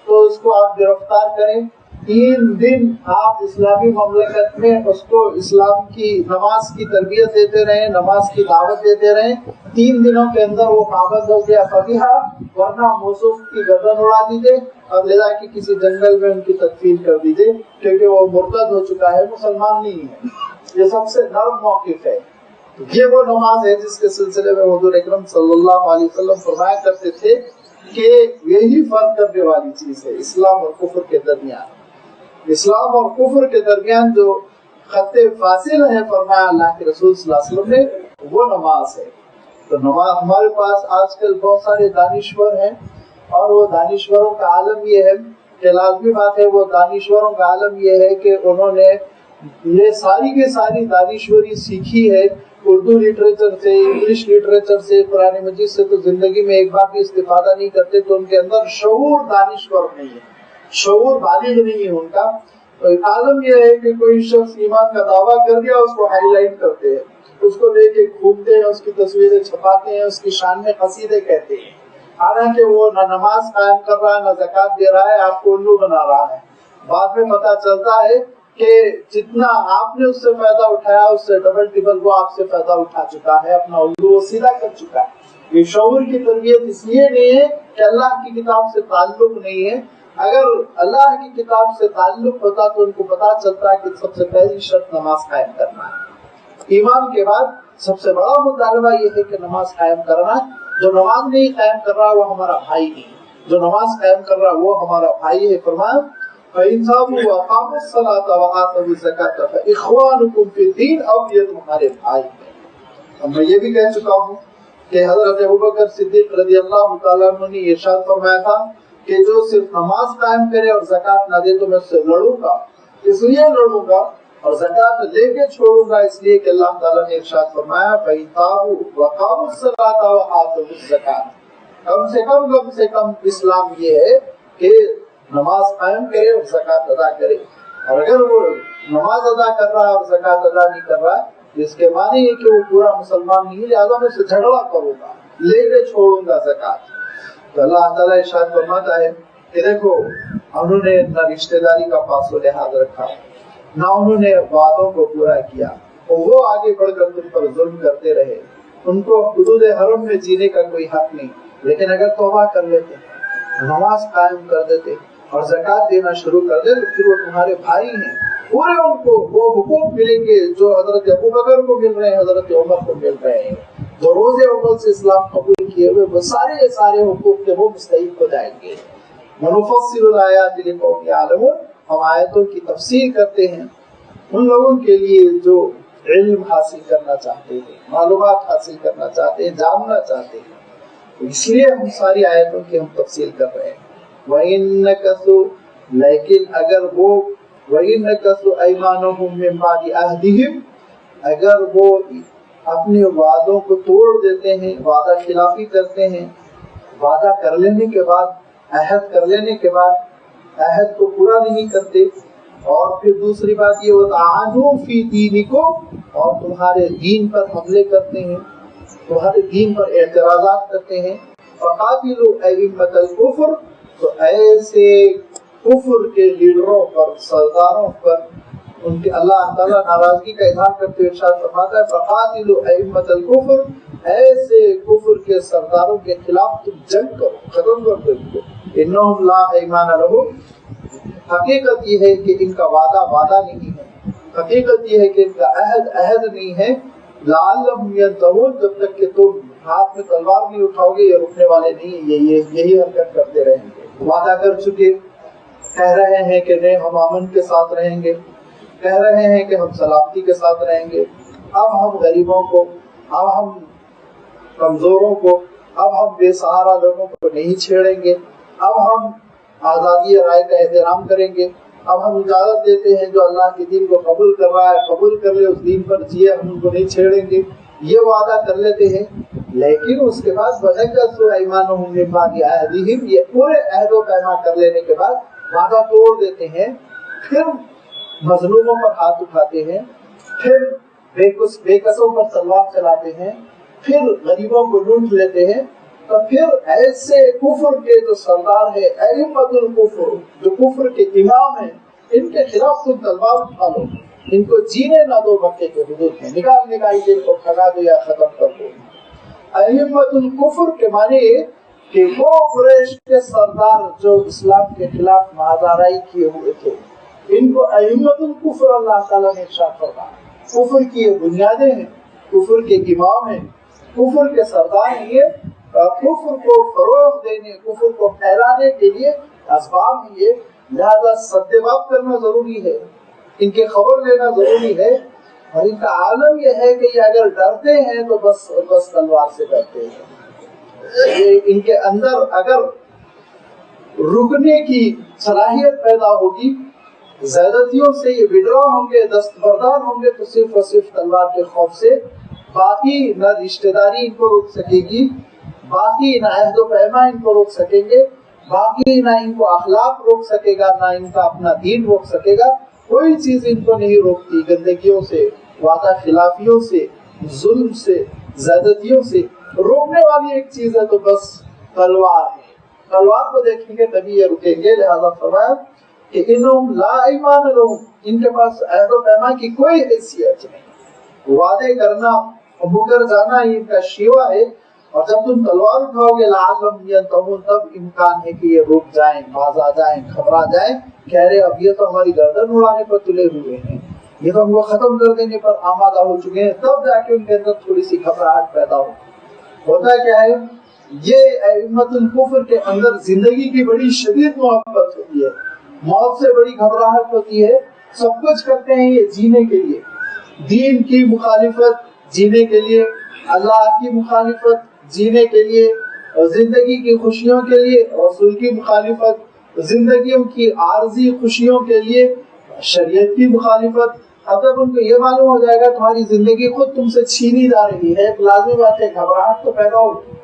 تو اس کو آپ گرفتار کریں، 3 دن آپ اسلامی مملکت میں اس کو اسلام کی نماز کی تربیت دیتے رہیں، نماز کی دعوت دیتے رہیں. 3 دنوں کے اندر وہ پابند ہو گیا فبیہا، ورنہ موصوف کی گردن اڑا دیجیے اور لے جا کے کسی جنگل میں ان کی تدفین کر دیجیے، کیونکہ وہ مرتد ہو چکا ہے، مسلمان نہیں ہے. یہ سب سے نرم موقف ہے. یہ وہ نماز ہے جس کے سلسلے میں حضور اکرم صلی اللہ علیہ وسلم فرمایا کرتے تھے کہ یہی فرق کرنے والی چیز ہے اسلام اور کفر کے درمیان. اسلام اور کفر کے درمیان جو خط فاصل ہے، فرمایا اللہ کے رسول صلی اللہ علیہ وسلم نے، وہ نماز ہے. تو نماز ہمارے پاس آج کل بہت سارے دانشور ہیں، اور وہ دانشوروں کا عالم یہ ہے کہ لازمی بات ہے، وہ دانشوروں کا عالم یہ ہے کہ انہوں نے یہ ساری کی ساری دانشوری سیکھی ہے اردو لٹریچر سے، انگلش لٹریچر سے، قرآن مجید سے تو زندگی میں ایک بار بھی استفادہ نہیں کرتے، تو ان کے اندر شعور دانشور نہیں ہے، شعور بالغ نہیں ہے ان کا۔ عالم یہ ہے کہ کوئی شخص ایمان کا دعویٰ کر دیا، اس کو ہائی لائٹ کرتے ہیں، اس کو لے کے گھومتے ہیں، اس کی تصویریں چھپاتے ہیں، اس کی شان میں قصیدے کہتے ہیں، حالانکہ وہ نہ نماز قائم کر رہا ہے نہ زکوٰۃ دے رہا ہے، آپ کو الو بنا رہا ہے۔ بعد میں پتہ چلتا ہے کہ جتنا آپ نے اس سے فائدہ اٹھایا اس سے ڈبل ٹبل وہ آپ سے فائدہ اٹھا چکا ہے، اپنا الو وہ سیدھا کر چکا ہے۔ یہ شعور کی تربیت اس لیے نہیں ہے کہ اللہ کی کتاب سے تعلق نہیں ہے۔ اگر اللہ کی کتاب سے تعلق ہوتا تو ان کو پتا چلتا کہ سب سے پہلی شرط نماز قائم کرنا ہے۔ ایمان کے بعد سب سے بڑا مطالبہ یہ ہے کہ نماز قائم کرنا۔ جو نماز نہیں قائم کر رہا وہ ہمارا بھائی نہیں، جو نماز قائم کر رہا وہ ہمارا بھائی ہے۔ فرمایا فَإِنْ تَابُوا وَأَقَامُوا الصَّلَاةَ وَآتَوُا الزَّكَاةَ فَإِخْوَانُكُمْ فِي الدِّينِ، اب یہ تمہارے بھائی ہیں۔ اب میں یہ بھی کہہ چکا ہوں کہ حضرت ابوبکر صدیق رضی اللہ تعالیٰ عنہ نے ارشاد فرمایا تھا کہ جو صرف نماز قائم کرے اور زکوٰۃ نہ دے تو میں اس سے لڑوں گا، اس لیے لڑوں گا اور زکوٰۃ لے کے چھوڑوں گا اس لیے کہ اللہ تعالیٰ نے ارشاد فرمایا فَإِنْ تَابُوا وَأَقَامُوا الصَّلَاةَ وَآتَوُا الزَّكَاةَ۔ کم سے کم اسلام یہ ہے کہ نماز قائم کرے اور زکوٰۃ ادا کرے، اور اگر وہ نماز ادا کر رہا ہے اور زکوٰۃ ادا نہیں کر رہا ہے اس کے معنی ہے کہ وہ پورا مسلمان نہیں، لہٰذا میں اسے جھگڑا کروں گا، لے کے چھوڑوں گا زکوٰۃ۔ تو اللہ تعالیٰ ارشاد فرماتا ہے کہ دیکھو انہوں نے نہ رشتہ داری کا پاس و لحاظ رکھا، نہ انہوں نے وعدوں کو پورا کیا، اور وہ آگے بڑھ کر تم پر ظلم کرتے رہے۔ ان کو حدود حرم میں جینے کا کوئی حق نہیں، لیکن اگر توبہ کر لیتے، نماز قائم کر دیتے اور زکوٰۃ دینا شروع کر دے تو پھر وہ تمہارے بھائی ہیں، پورے ان کو وہ حقوق ملیں گے جو حضرت ابوبکر کو مل رہے ہیں، حضرت عمر کو مل رہے ہیں، جو روز اول سے اسلام قبول کیے ہوئے وہ سارے حقوق کے وہ مستحق ہو جائیں گے۔ وَنُفَصِّلُ الْآيَاتِ لِقَوْمٍ يَعْلَمُونَ، ہم آیتوں کی تفسیر کرتے ہیں ان لوگوں کے لیے جو علم حاصل کرنا چاہتے ہیں، معلومات حاصل کرنا چاہتے ہیں، جاننا چاہتے ہیں، اس لیے ہم ساری آیتوں کی ہم تفصیل کر رہے ہیں۔ وَإِن نَكَثُوا، لیکن اگر وہ وَإِن نَكَثُوا أَيْمَانَهُم مِّن بَعْدِ عَهْدِهِمْ، اگر وہ اپنے وعدوں کو توڑ دیتے ہیں، وعدہ خلافی کرتے ہیں، وعدہ کر لینے کے بعد، عہد کر لینے کے بعد عہد کو پورا نہیں کرتے، اور پھر دوسری بات یہ وَطَعَنُوا فِي دِينِكُمْ، اور تمہارے دین پر حملے کرتے ہیں، تمہارے دین پر اعتراضات کرتے ہیں، فَقَاتِلُوا أَئِمَّةَ الْكُفْرِ، تو ایسے کفر کے لیڈروں پر، سرداروں پر ان کے اللہ تعالیٰ ناراضگی کا اظہار کرتے ہوئے ارشاد فرماتا ہے فَقَاتِلُوا أَئِمَّةَ الْكُفْرِ، ایسے کفر کے سرداروں کے خلاف تم جنگ کرو، ختم کر دو ان کو۔ إِنَّهُمْ لَا أَيْمَانَ لَهُمْ، حقیقت یہ ہے کہ ان کا وعدہ نہیں ہے، حقیقت یہ ہے کہ ان کا عہد نہیں ہے۔ لَعَلَّهُمْ يَنْتَهُونَ، جب تک کہ تم ہاتھ میں تلوار نہیں اٹھاؤ گے، یہ رکنے والے نہیں، یہی حرکت کرتے رہیں گے۔ وعدہ کر چکے، کہہ رہے ہیں کہ نہیں ہم امن کے ساتھ رہیں گے، کہہ رہے ہیں کہ ہم سلامتی کے ساتھ رہیں گے، اب ہم غریبوں کو، اب ہم کمزوروں کو، اب ہم بے سہارا لوگوں کو نہیں چھیڑیں گے، اب ہم آزادی رائے کا احترام کریں گے، اب ہم اجازت دیتے ہیں جو اللہ کے دین کو قبول کر رہا ہے قبول کر لے، اس دین پر جیے، ہم ان کو نہیں چھیڑیں گے، یہ وعدہ کر لیتے ہیں۔ لیکن اس کے بعد وَنَكَثُوا أَيْمَانَهُم مِّن بَعْدِ عَهْدِهِمْ، یہ پورے عہد و پیمان کر لینے کے بعد وعدہ توڑ دیتے ہیں، پھر مظلوموں پر ہاتھ اٹھاتے ہیں، پھر بے کسوں پر تلوار چلاتے ہیں، پھر غریبوں کو لوٹ لیتے ہیں، تو پھر ایسے کفر کے جو سردار ہے ائمۃ الکفر، جو کفر کے امام ہیں، ان کے خلاف تم تلوار اٹھا لو، ان کو جینے نہ دو مکے کے حدود میں، نکال کے ان کو بھگا دو یا ختم کر دو۔ ائمۃ الکفر کے معنی کہ وہ قریش کے سردار جو اسلام کے خلاف مہازارائی کیے ہوئے تھے، ان کو ائمۃ الکفر اللہ تعالیٰ نے ارشاد فرمایا۔ کفر کی یہ بنیادیں ہیں، کفر کے امام ہیں، کفر کے سردار ہیں، یہ کفر کو فروغ دینے، کفر کو پھیلانے کے لیے اسباب ہیں یہ، لہذا سدباب کرنا ضروری ہے، ان کی خبر لینا ضروری ہے، اور ان کا عالم یہ ہے کہ یہ اگر ڈرتے ہیں تو بس تلوار سے ڈرتے ہیں، یہ ان کے اندر اگر رکنے کی صلاحیت پیدا ہوگی، زیادتیوں سے یہ وڈرا ہوں گے، دستبردار ہوں گے، تو صرف اور صرف تلوار کے خوف سے باقی نہ رشتہ داری ان کو روک سکے گی، باقی نہ عہد و پیما ان کو روک سکیں گے، باقی نہ ان کو اخلاق روک سکے گا، نہ ان کا اپنا دین روک سکے گا. کوئی چیز ان کو نہیں روکتی. گندگیوں سے، وعدہ خلافیوں سے، ظلم سے، زیادتیوں سے روکنے والی ایک چیز ہے تو بس تلوار ہے. تلوار کو دیکھیں گے تبھی یہ رکیں گے. لہذا فرمایا کہ انہم لا ایمان لہم، ان کے پاس عہد و پیما کی کوئی حیثیت نہیں. وعدے کرنا مکر جانا ہی ان کا شیوا ہے. اور جب تم تلوار اٹھاؤ گے لعلہم ینتہون، تب امکان ہے کہ یہ رک جائیں، باز آ جائیں، گھبرا جائیں. کہہ رہے اب یہ تو ہماری گردن اڑانے پر تلے ہوئے ہیں، یہ تو ہم کو ختم کر دینے پر آمادہ ہو چکے ہیں. تب جا کے ان کے اندر تھوڑی سی گھبراہٹ پیدا ہو. ہوتا کیا ہے، یہ ائمۃ الکفر کے اندر زندگی کی بڑی شدید محبت ہوتی ہے، موت سے بڑی گھبراہٹ ہوتی ہے. سب کچھ کرتے ہیں یہ جینے کے لیے، دین کی مخالفت جینے کے لیے، اللہ کی مخالفت جینے کے لیے، زندگی کی خوشیوں کے لیے، رسول کی مخالفت زندگیوں کی عارضی خوشیوں کے لیے، شریعت کی مخالفت. اب جب ان کو یہ معلوم ہو جائے گا تمہاری زندگی خود تم سے چھینی جا رہی ہے، ایک لازمی بات ہے گھبراہٹ تو پیدا ہوگی.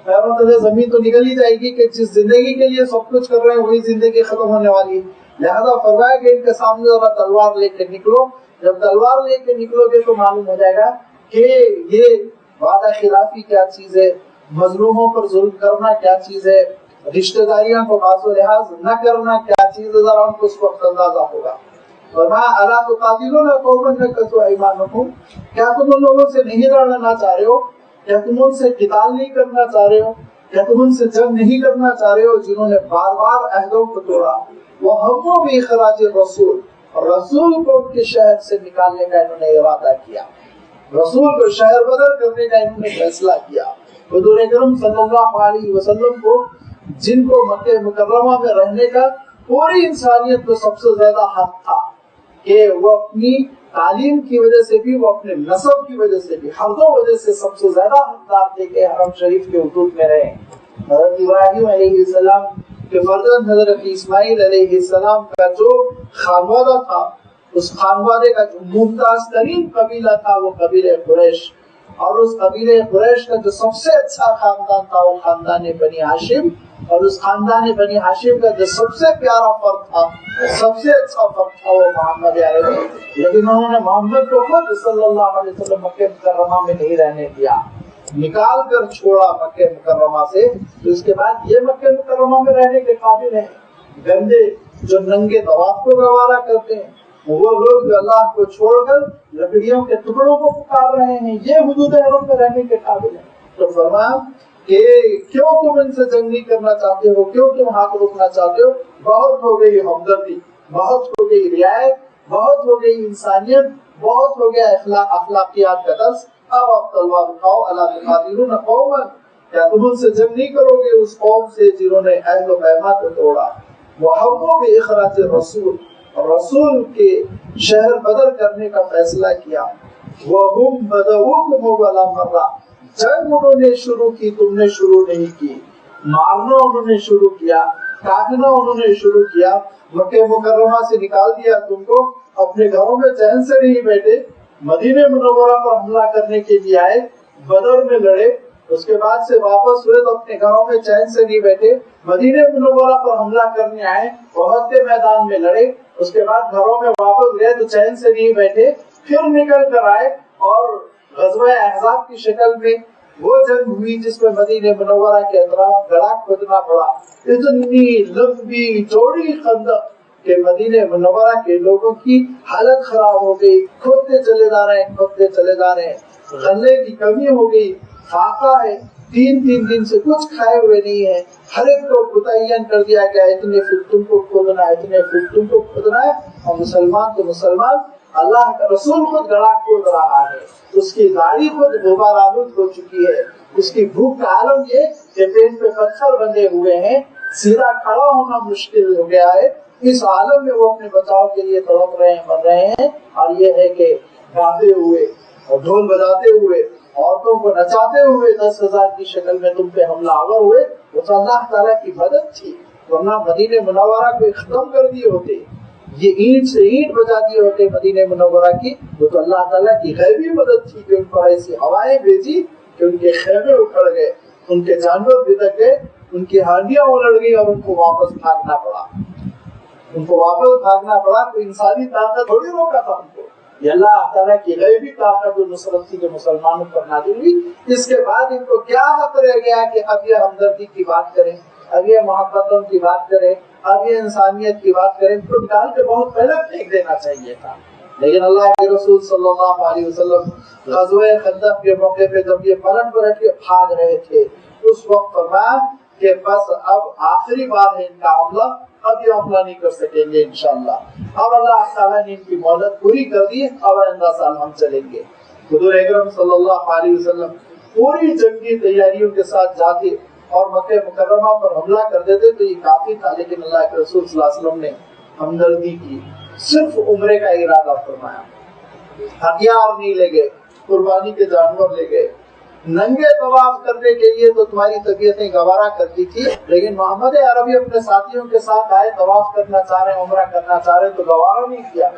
پیروں تلے زمین تو نکل ہی جائے گی کہ جس زندگی کے لیے سب کچھ کر رہے ہیں وہی زندگی ختم ہونے والی ہے. لہذا فرمایا کہ ان کے سامنے ذرا تلوار لے کے نکلو. جب تلوار لے کے نکلو گے تو معلوم ہو جائے گا کہ یہ وعدہ خلافی کیا چیز ہے، مظلوموں پر ظلم کرنا کیا چیز ہے، رشتہ داریاں کو باز و لحاظ نہ کرنا کیا چیز ہے. ذرا ان کو اس وقت اندازہ ہوگا. فرمایا الا تقاتلون قوما نکثوا ایمانکم، کیا تم ان لوگوں سے نہیں لڑنا چاہ رہے ہو، کیا تم ان سے قتال نہیں کرنا چاہ رہے ہو، کیا تم ان سے جنگ نہیں کرنا چاہ رہے ہو جنہوں نے بار بار عہدوں کو توڑا. وہموا باخراج الرسول، اور رسول کو ان کے شہر سے نکالنے کا انہوں نے ارادہ کیا، رسول کو شہر بدر کرنے کا انہوں نے فیصلہ کیا. حضور اکرم صلی اللہ علیہ وسلم کو، جن کو مکہ مکرمہ میں رہنے کا پوری انسانیت کو سب سے زیادہ حق تھا کہ وہ اپنی تعلیم کی وجہ سے بھی، وہ اپنے نسب کی وجہ سے بھی، ہر دو وجہ سے سب سے زیادہ حقدار تھے کہ حرم شریف کے حدود میں رہیں. حضرت ابراہیم علیہ السلام کے فرزند حضرت اسماعیل علیہ السلام کا جو خانوادہ تھا، اس خانوادے کا جو ممتاز ترین قبیلہ تھا وہ قبیلہ قریش، اور اس قبیلہ قریش کا جو سب سے اچھا خاندان تھا وہ خاندان بنی ہاشم، اور اس خاندان بنی ہاشم کا جو سب سے پیارا فرد تھا، سب سے اچھا فرد تھا وہ محمد عربی. لیکن انہوں نے محمد کو خود صلی اللہ علیہ وسلم مکہ مکرمہ میں نہیں رہنے دیا، نکال کر چھوڑا مکہ مکرمہ سے. تو اس کے بعد یہ مکہ مکرمہ میں رہنے کے قابل ہیں. گندے جو ننگے طواف کو گوارا کرتے ہیں، وہ لوگ جو اللہ کو چھوڑ کر لکڑیوں کے ٹکڑوں کو پکار رہے ہیں، یہ حدود حرم میں رہنے کے قابل ہیں. تو فرمایا کہ کیوں تم ان سے جنگ نہیں کرنا چاہتے ہو، کیوں تم ہاتھ روکنا چاہتے ہو. بہت ہو گئی ہمدردی، بہت ہو گئی رعایت، بہت ہو گئی انسانیت، بہت ہو گیا اخلاقیات کا درس. اب آپ تلوار اٹھاؤ. الا تقاتلون قوما، کیا تم ان سے جنگ نہیں کرو گے اس قوم سے جنہوں نے عہد و پیمان کو توڑا. وہموا باخراج الرسول، اور رسول کے شہر بدر کرنے کا فیصلہ کیا. وَهُمْ بَدَؤُوكُمْ أَوَّلَ مَرَّةٍ، جنگ انہوں نے شروع کی، تم نے شروع نہیں کی. مارنا انہوں نے شروع کیا، کاٹنا انہوں نے شروع کیا. مکہ مکرمہ سے نکال دیا تم کو، اپنے گھروں میں چین سے نہیں بیٹھے، مدینہ منورہ پر حملہ کرنے کے لیے آئے، بدر میں لڑے. اس کے بعد سے واپس ہوئے تو اپنے گھروں میں چین سے نہیں بیٹھے، مدینہ منورہ پر حملہ کرنے آئے، احد کے میدان میں لڑے. اس کے بعد گھروں میں واپس گئے تو چین سے نہیں بیٹھے، پھر نکل کر آئے اور غزوہ احزاب کی شکل میں وہ جنگ ہوئی جس میں مدینہ منورہ کے اطراف گڑھا کھودنا پڑا. اتنی لمبی چوڑی خندق کہ مدینہ منورہ کے لوگوں کی حالت خراب ہو گئی، کھودتے چلے جا رہے ہیں، کھودتے چلے جا رہے ہیں. غلے کی کمی ہو گئی، فاقہ ہے، 3 دن سے کچھ کھائے ہوئے نہیں ہے. ہر ایک کو متعین کر دیا گیا اتنے فٹ تم کو کھودنا ہے، اتنے فٹ تم کو کھودنا ہے. اور مسلمان تو مسلمان، اللہ کا رسول خود گڑھا کھود رہا ہے، اس کی داڑھی خود غبار آلود ہو چکی ہے. اس کی بھوک کا عالم یہ کہ پیٹ پہ پتھر بندھے ہوئے ہیں، سیدھا کھڑا ہونا مشکل ہو گیا ہے. اس عالم میں وہ اپنے بچاؤ کے لیے تڑپ رہے ہیں، مر رہے ہیں. اور یہ ہے کہ گاتے ہوئے اور ڈھول بجاتے ہوئے، عورتوں کو نچاتے ہوئے 10,000 کی شکل میں تم پہ حملہ آور ہوئے. وہ تو اللہ تعالیٰ کی مدد تھی، ورنہ مدینہ منورہ کو ختم کر دیے ہوتے. یہ اینٹ سے اینٹ بجا دیے ہوتے مدینہ منورہ کی، وہ تو اللہ تعالیٰ کی غیبی مدد تھی کہ ان پر ایسی ہوائیں بھیجی کہ ان کے خیمے اکھڑ گئے، ان کے جانور بھٹک گئے، ان کی ہانڈیاں الٹ گئی اور ان کو واپس بھاگنا پڑا، کوئی انسانی طاقت تھوڑی روکا تھا ان کو، یہ اللہ تعالیٰ کی غیبی طاقت و نصرت تھی جو مسلمانوں پر نازل ہوئی۔ اس کے بعد ان کو کیا حق رہ گیا کہ اب یہ ہمدردی کی بات کریں، اب یہ محبتوں کی بات کریں، اب یہ انسانیت کی بات کریں؟ ان کو نکال کے بہت پہلے پھینک دینا چاہیے تھا، لیکن اللہ کے رسول صلی اللہ علیہ وسلم غزوہ خندق کے موقع پہ جب یہ پلٹ کے بھاگ رہے تھے، اس وقت فرمایا کہ بس اب آخری بار ہے ان کا حملہ، اب یہ حملہ نہیں کر سکیں گے انشاءاللہ۔ اب اللہ تعالیٰ نے ان کی مہلت پوری کر دی، اب آئندہ سال ہم چلیں گے۔ حضور اکرم صلی اللہ علیہ وسلم پوری جنگی تیاریوں کے ساتھ جاتے اور مکہ مکرمہ پر حملہ کر دیتے تو یہ کافی تھا، لیکن اللہ کے رسول صلی اللہ علیہ وسلم نے ہمدردی کی، صرف عمرے کا ارادہ فرمایا، ہتھیار نہیں لے گئے، قربانی کے جانور لے گئے، ننگے طواف کرنے کے لیے تو تمہاری طبیعتیں گوارا کرتی تھی، لیکن محمد عربی اپنے ساتھیوں کے ساتھ آئے، طواف کرنا چاہ رہے ہیں، عمرہ کرنا چاہ رہے ہیں تو گوارا نہیں کیا،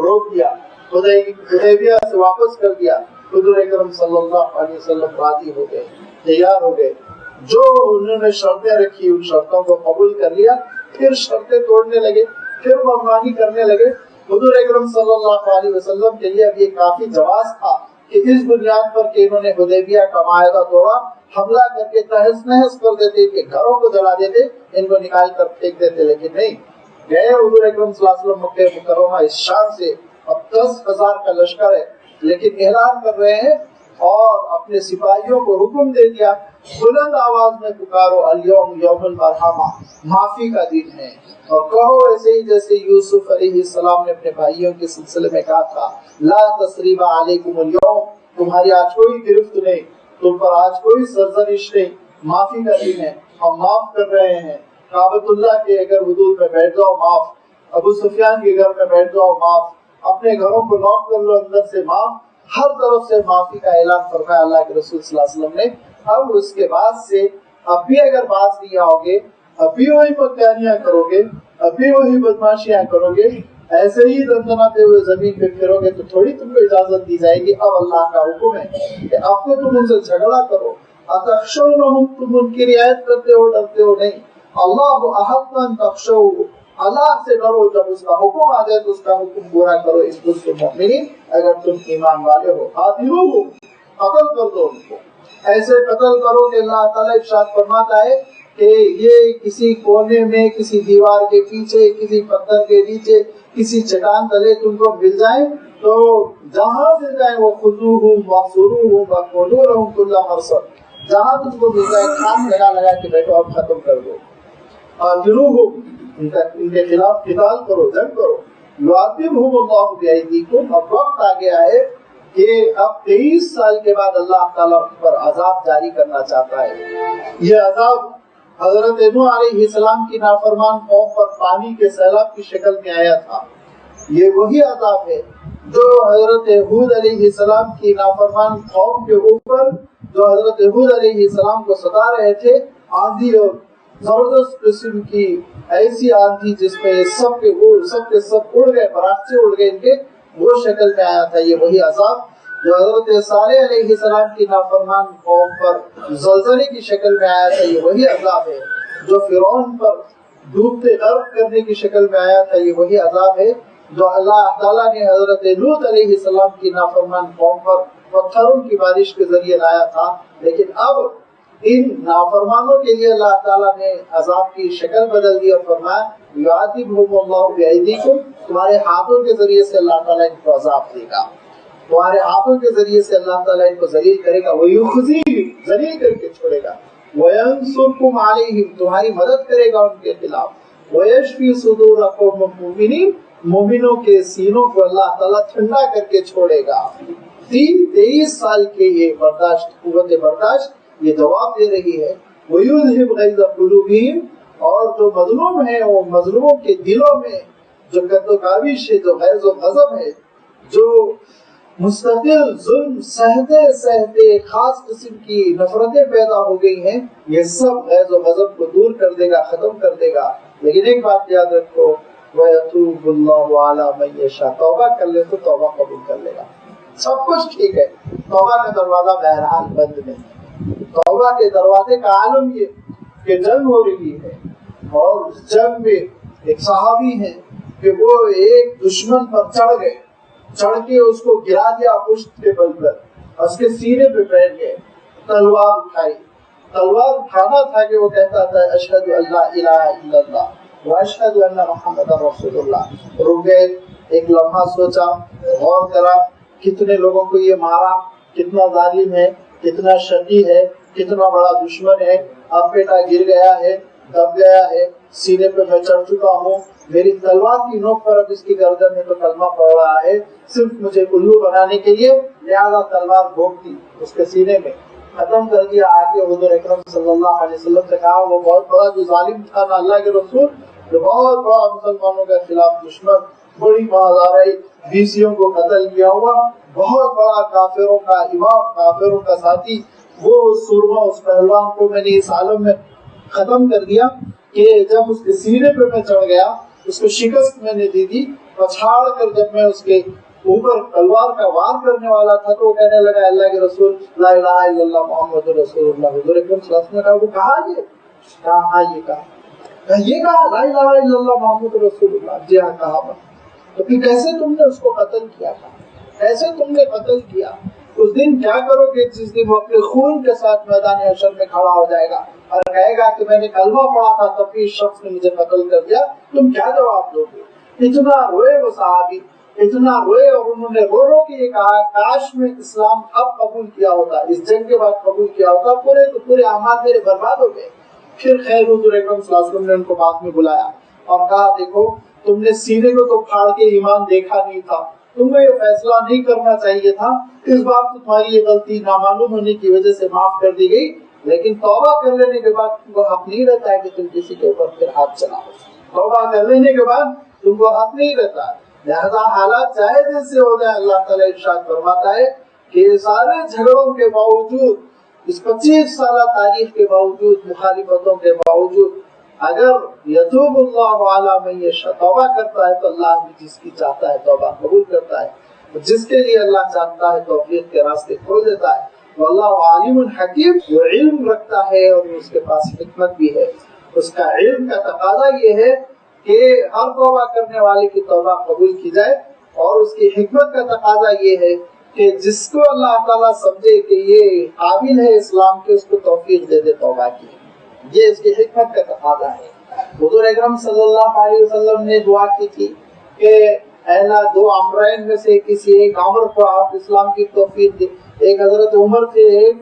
روک دیا، حدیبیہ سے واپس کر دیا۔ حضور اکرم صلی اللہ علیہ وسلم راضی ہو گئے، تیار ہو گئے، جو انہوں نے شرطیں رکھی ان شرطوں کو قبول کر لیا، پھر شرطیں توڑنے لگے، پھر منمانی کرنے لگے۔ حضور اکرم صلی اللہ علیہ وسلم کے لیے اب یہ کافی جواز تھا کہ اس بنیاد پر کہ انہوں نے حدیبیہ کا معاہدہ توڑا، حملہ کر کے تہس نہس کر دیتے، کہ گھروں کو جلا دیتے، ان کو نکال کر پھینک دیتے، لیکن نہیں گئے۔ حضور اکرم صلی اللہ علیہ وسلم مکہ مکرمہ اس شان سے، اب 10,000 کا لشکر ہے، لیکن اعلان کر رہے ہیں اور اپنے سپاہیوں کو حکم دے دیا، بلند آواز میں پکارو، الیوم یوم المرحمہ، معافی کا دن ہے، اور کہو ایسے ہی جیسے یوسف علیہ السلام نے اپنے بھائیوں کے سلسلے میں کہا تھا، لا تثریب علیکم الیوم، تمہاری آج کوئی گرفت نہیں، تم پر آج کوئی سرزنش نہیں، معافی کا دن ہے، ہم معاف کر رہے ہیں۔ کعبۃ اللہ کے اگر حدود میں بیٹھ جاؤ معاف، ابو سفیان کے گھر میں بیٹھ جاؤ معاف، اپنے گھروں کو لاک کر لو اندر سے معاف، ہر طرف سے معافی کا اعلان فرمایا اللہ کے رسول صلی اللہ علیہ وسلم نے۔ اب اس کے بعد سے اب بھی اگر باز نہیں آؤ گے، اب بھی وہی پکانیاں کرو گے، اب بھی وہی بدماشیاں کرو گے، ایسے ہی دندناتے ہوئے زمین پہ پھرو گے تو تھوڑی تم کو اجازت دی جائے گی۔ اب اللہ کا حکم ہے کہ اب تو تم ان سے جھگڑا کرو، اتخشونہم، تم ان کی رعایت کرتے ہو، ڈرتے ہو نہیں۔ اللہ احق ان تخشوہ، اللہ سے ڈرو، جب اس کا حکم آ جائے تو اس کا حکم پورا کرو، ان کنتم مؤمنین، اگر تم ایمان والے ہو۔ قاتلوہم، قتل کر دو ان کو، ایسے قتل کرو کہ اللہ تعالیٰ ارشاد فرماتا ہے کہ یہ کسی کونے میں، کسی دیوار کے پیچھے، کسی پتھر کے نیچے، کسی چٹان تلے تم کو مل جائیں تو جہاں مل جائیں وہ خذوہم واحصروہم وقعدوا لہم کل مرصد، جہاں تم کو مل جائے کھان لگا کے بیٹھو، اب ختم کر دو۔ قاتلوہم، ان کے خلاف قتال کرو، جنگ کرو۔ یعذبہم اللہ بایدیکم، اب وقت آ گیا ہے کہ اب 23 سال کے بعد اللہ تعالیٰ پر عذاب جاری کرنا چاہتا ہے۔ یہ عذاب حضرت نوح علیہ السلام کی نافرمان قوم پر پانی کے سیلاب کی شکل میں آیا تھا، یہ وہی عذاب ہے جو حضرت ہود علیہ السلام کی نافرمان قوم کے اوپر، جو حضرت ہود علیہ السلام کو ستا رہے تھے، آندھی اور زبردست قسم کی ایسی آندھی جس میں سب کے سب اڑ گئے، براخچے اڑ گئے ان کے، وہ شکل میں آیا تھا۔ یہ وہی عذاب جو حضرت صالح علیہ السلام کی نافرمان قوم پر زلزلے کی شکل میں آیا تھا، یہ وہی عذاب ہے۔ جو فرعون پر ڈوبتے غرق کرنے کی شکل میں آیا تھا، یہ وہی عذاب ہے جو اللہ تعالیٰ نے حضرت لوط علیہ السلام کی نافرمان قوم پر پتھروں کی بارش کے ذریعے لایا تھا۔ لیکن اب ان نافرمانوں کے لیے اللہ تعالیٰ نے عذاب کی شکل بدل دی اور فرمایا یعذبہم اللہ بایدیکم، تمہارے ہاتھوں کے ذریعے سے اللہ تعالیٰ ان کو عذاب دے گا، تمہارے ہاتھوں کے ذریعے سے اللہ تعالیٰ ان کو ذلیل کرے گا، وَيُخْزِيهِمْ، ذلیل کر کے چھوڑے گا، وَيَنْصُرْكُمْ عَلَيْهِمْ، تمہاری مدد کرے گا ان کے خلاف، وَيَشْفِي صُدُورَ قَوْمٍ مُؤْمِنِينَ، مومنوں کے سینوں کو اللہ تعالیٰ ٹھنڈا کر کے چھوڑے گا۔ 23 سال کے یہ برداشت، قوت برداشت، یہ جواب دے رہی ہے۔ وَيُذْهِبْ غَيْظَ قُلُوبِهِمْ، اور جو مظلوم ہیں وہ مظلوموں کے دلوں میں جو گد و کاوش ہے، جو غیظ و غضب ہے، جو مستقل ظلم سہتے سہتے خاص قسم کی نفرتیں پیدا ہو گئی ہیں، یہ سب غیظ و غضب کو دور کر دے گا، ختم کر دے گا۔ لیکن ایک بات یاد رکھو، وَيَتُوبُ اللَّهُ عَلَى مَن يَشَاءُ. توبہ کر لے تو توبہ قبول کر لے گا. سب کچھ ٹھیک ہے, توبہ کا دروازہ بہرحال بند نہیں. توبہ کے دروازے کا عالم یہ کہ جنگ ہو رہی ہے, اور اس جنگ میں ایک صحابی ہے کہ وہ ایک دشمن پر چڑھ کے اس کو گرا دیا پشت کے بل پر, اس کے سینے پہ بیٹھ گئے, تلوار اٹھائی. تلوار اٹھانا تھا کہ وہ کہتا تھا اشہد ان لا الہ الا اللہ واشہد ان محمد رسول اللہ. رک گئے, ایک لمحہ سوچا, غور کرا, کتنے لوگوں کو یہ مارا, کتنا ظالم ہے, کتنا شقی ہے, کتنا بڑا دشمن ہے. اب بیٹا گر گیا ہے, دب گیا ہے, سینے پہ میں چڑھ چکا ہوں, میری تلوار کی نوک پر اب اس کی گردن میں تو کلمہ پڑ رہا ہے صرف مجھے الو بنانے کے لیے, لہذا تلوار بھونک دی اس کے سینے میں, ختم کر دیا. آگے حضور اکرم صلی اللہ علیہ وسلم سے کہا, وہ بہت بڑا جو ظالم تھا نا اللہ کے رسول, جو بہت بڑا مسلمانوں کے خلاف دشمن, بڑی مہازارائی, بیسیوں کو قتل کیا ہوا, بہت بڑا کافروں کا امام, کافروں کا ساتھی, وہ سرما اس پہلوان کو میں نے اس عالم میں ختم کر دیا کہ جب اس کے سینے پہ میں چڑھ گیا, اس کو شکست میں نے دی تھی. پچھاڑ کر جب میں اس کے اوپر تلوار کا وار کرنے والا تھا تو وہ کہنے لگا اللہ کے رسول لا الہ الا اللہ محمد رسول اللہ. حضور اکرم صلی اللہ علیہ وسلم نے کہا, وہ کہا یہ کہا, ہاں یہ کہا, یہ کہا لا الہ الا اللہ محمد رسول اللہ. جی ہاں کہا. تو پھر کیسے تم نے اس کو قتل کیا تھا, کیسے تم نے قتل کیا؟ اس دن کیا کرو گے جس دن وہ اپنے خون کے ساتھ میدان حشر میں کھڑا ہو جائے گا اور کہے گا کہ میں نے کلمہ پڑھا تھا تب بھی اس شخص نے مجھے قتل کر دیا, تم کیا جواب دو گے؟ اتنا روئے وہ صحابی, اتنا روئے, اور انہوں نے رو رو کے یہ کہا, کاش میں اسلام اب قبول کیا ہوتا, اس جنگ کے بعد قبول کیا ہوتا, پورے اعمال میرے برباد ہو گئے. پھر خیر حضور اکرم صلی اللہ علیہ وسلم نے ان کو بعد میں بلایا اور کہا, دیکھو تم نے سینے کو تو پھاڑ کے ایمان دیکھا نہیں تھا, تم کو یہ فیصلہ نہیں کرنا چاہیے تھا, اس بات تمہاری یہ غلطی نامعلوم ہونے کی وجہ سے معاف کر دی گئی, لیکن توبہ کر لینے کے بعد تم کو حق نہیں رہتا ہے کہ تم کسی کے اوپر پھر ہاتھ چلاؤ. توبہ کر لینے کے بعد تم کو حق نہیں رہتا, لہذا حالات چاہے جیسے ہو جائے, اللہ تعالیٰ ارشاد فرماتا ہے کہ سارے جھگڑوں کے باوجود, اس 25 سالہ تاریخ کے باوجود, مخالفتوں کے باوجود, اگر یتوب اللہ علی من یشاء, توبہ کرتا ہے تو اللہ بھی جس کی چاہتا ہے توبہ قبول کرتا ہے, جس کے لیے اللہ چاہتا ہے توفیق کے راستے کھول دیتا ہے. واللہ عالم حکیم, وہ علم رکھتا ہے اور اس کے پاس حکمت بھی ہے. اس کا علم کا تقاضا یہ ہے کہ ہر توبہ کرنے والے کی توبہ قبول کی جائے, اور اس کی حکمت کا تقاضا یہ ہے کہ جس کو اللہ تعالیٰ سمجھے کہ یہ قابل ہے اسلام کے, اس کو توفیق دے دے توبہ کی. یہ اس کی حکمت کا تقاضا ہے. حضور اکرم صلی اللہ علیہ وسلم نے دعا کی تھی کہ اے اللہ, دو امرین میں سے کسی ایک امر کو آپ اسلام کی توفیق دے. ایک حضرت عمر تھے, ایک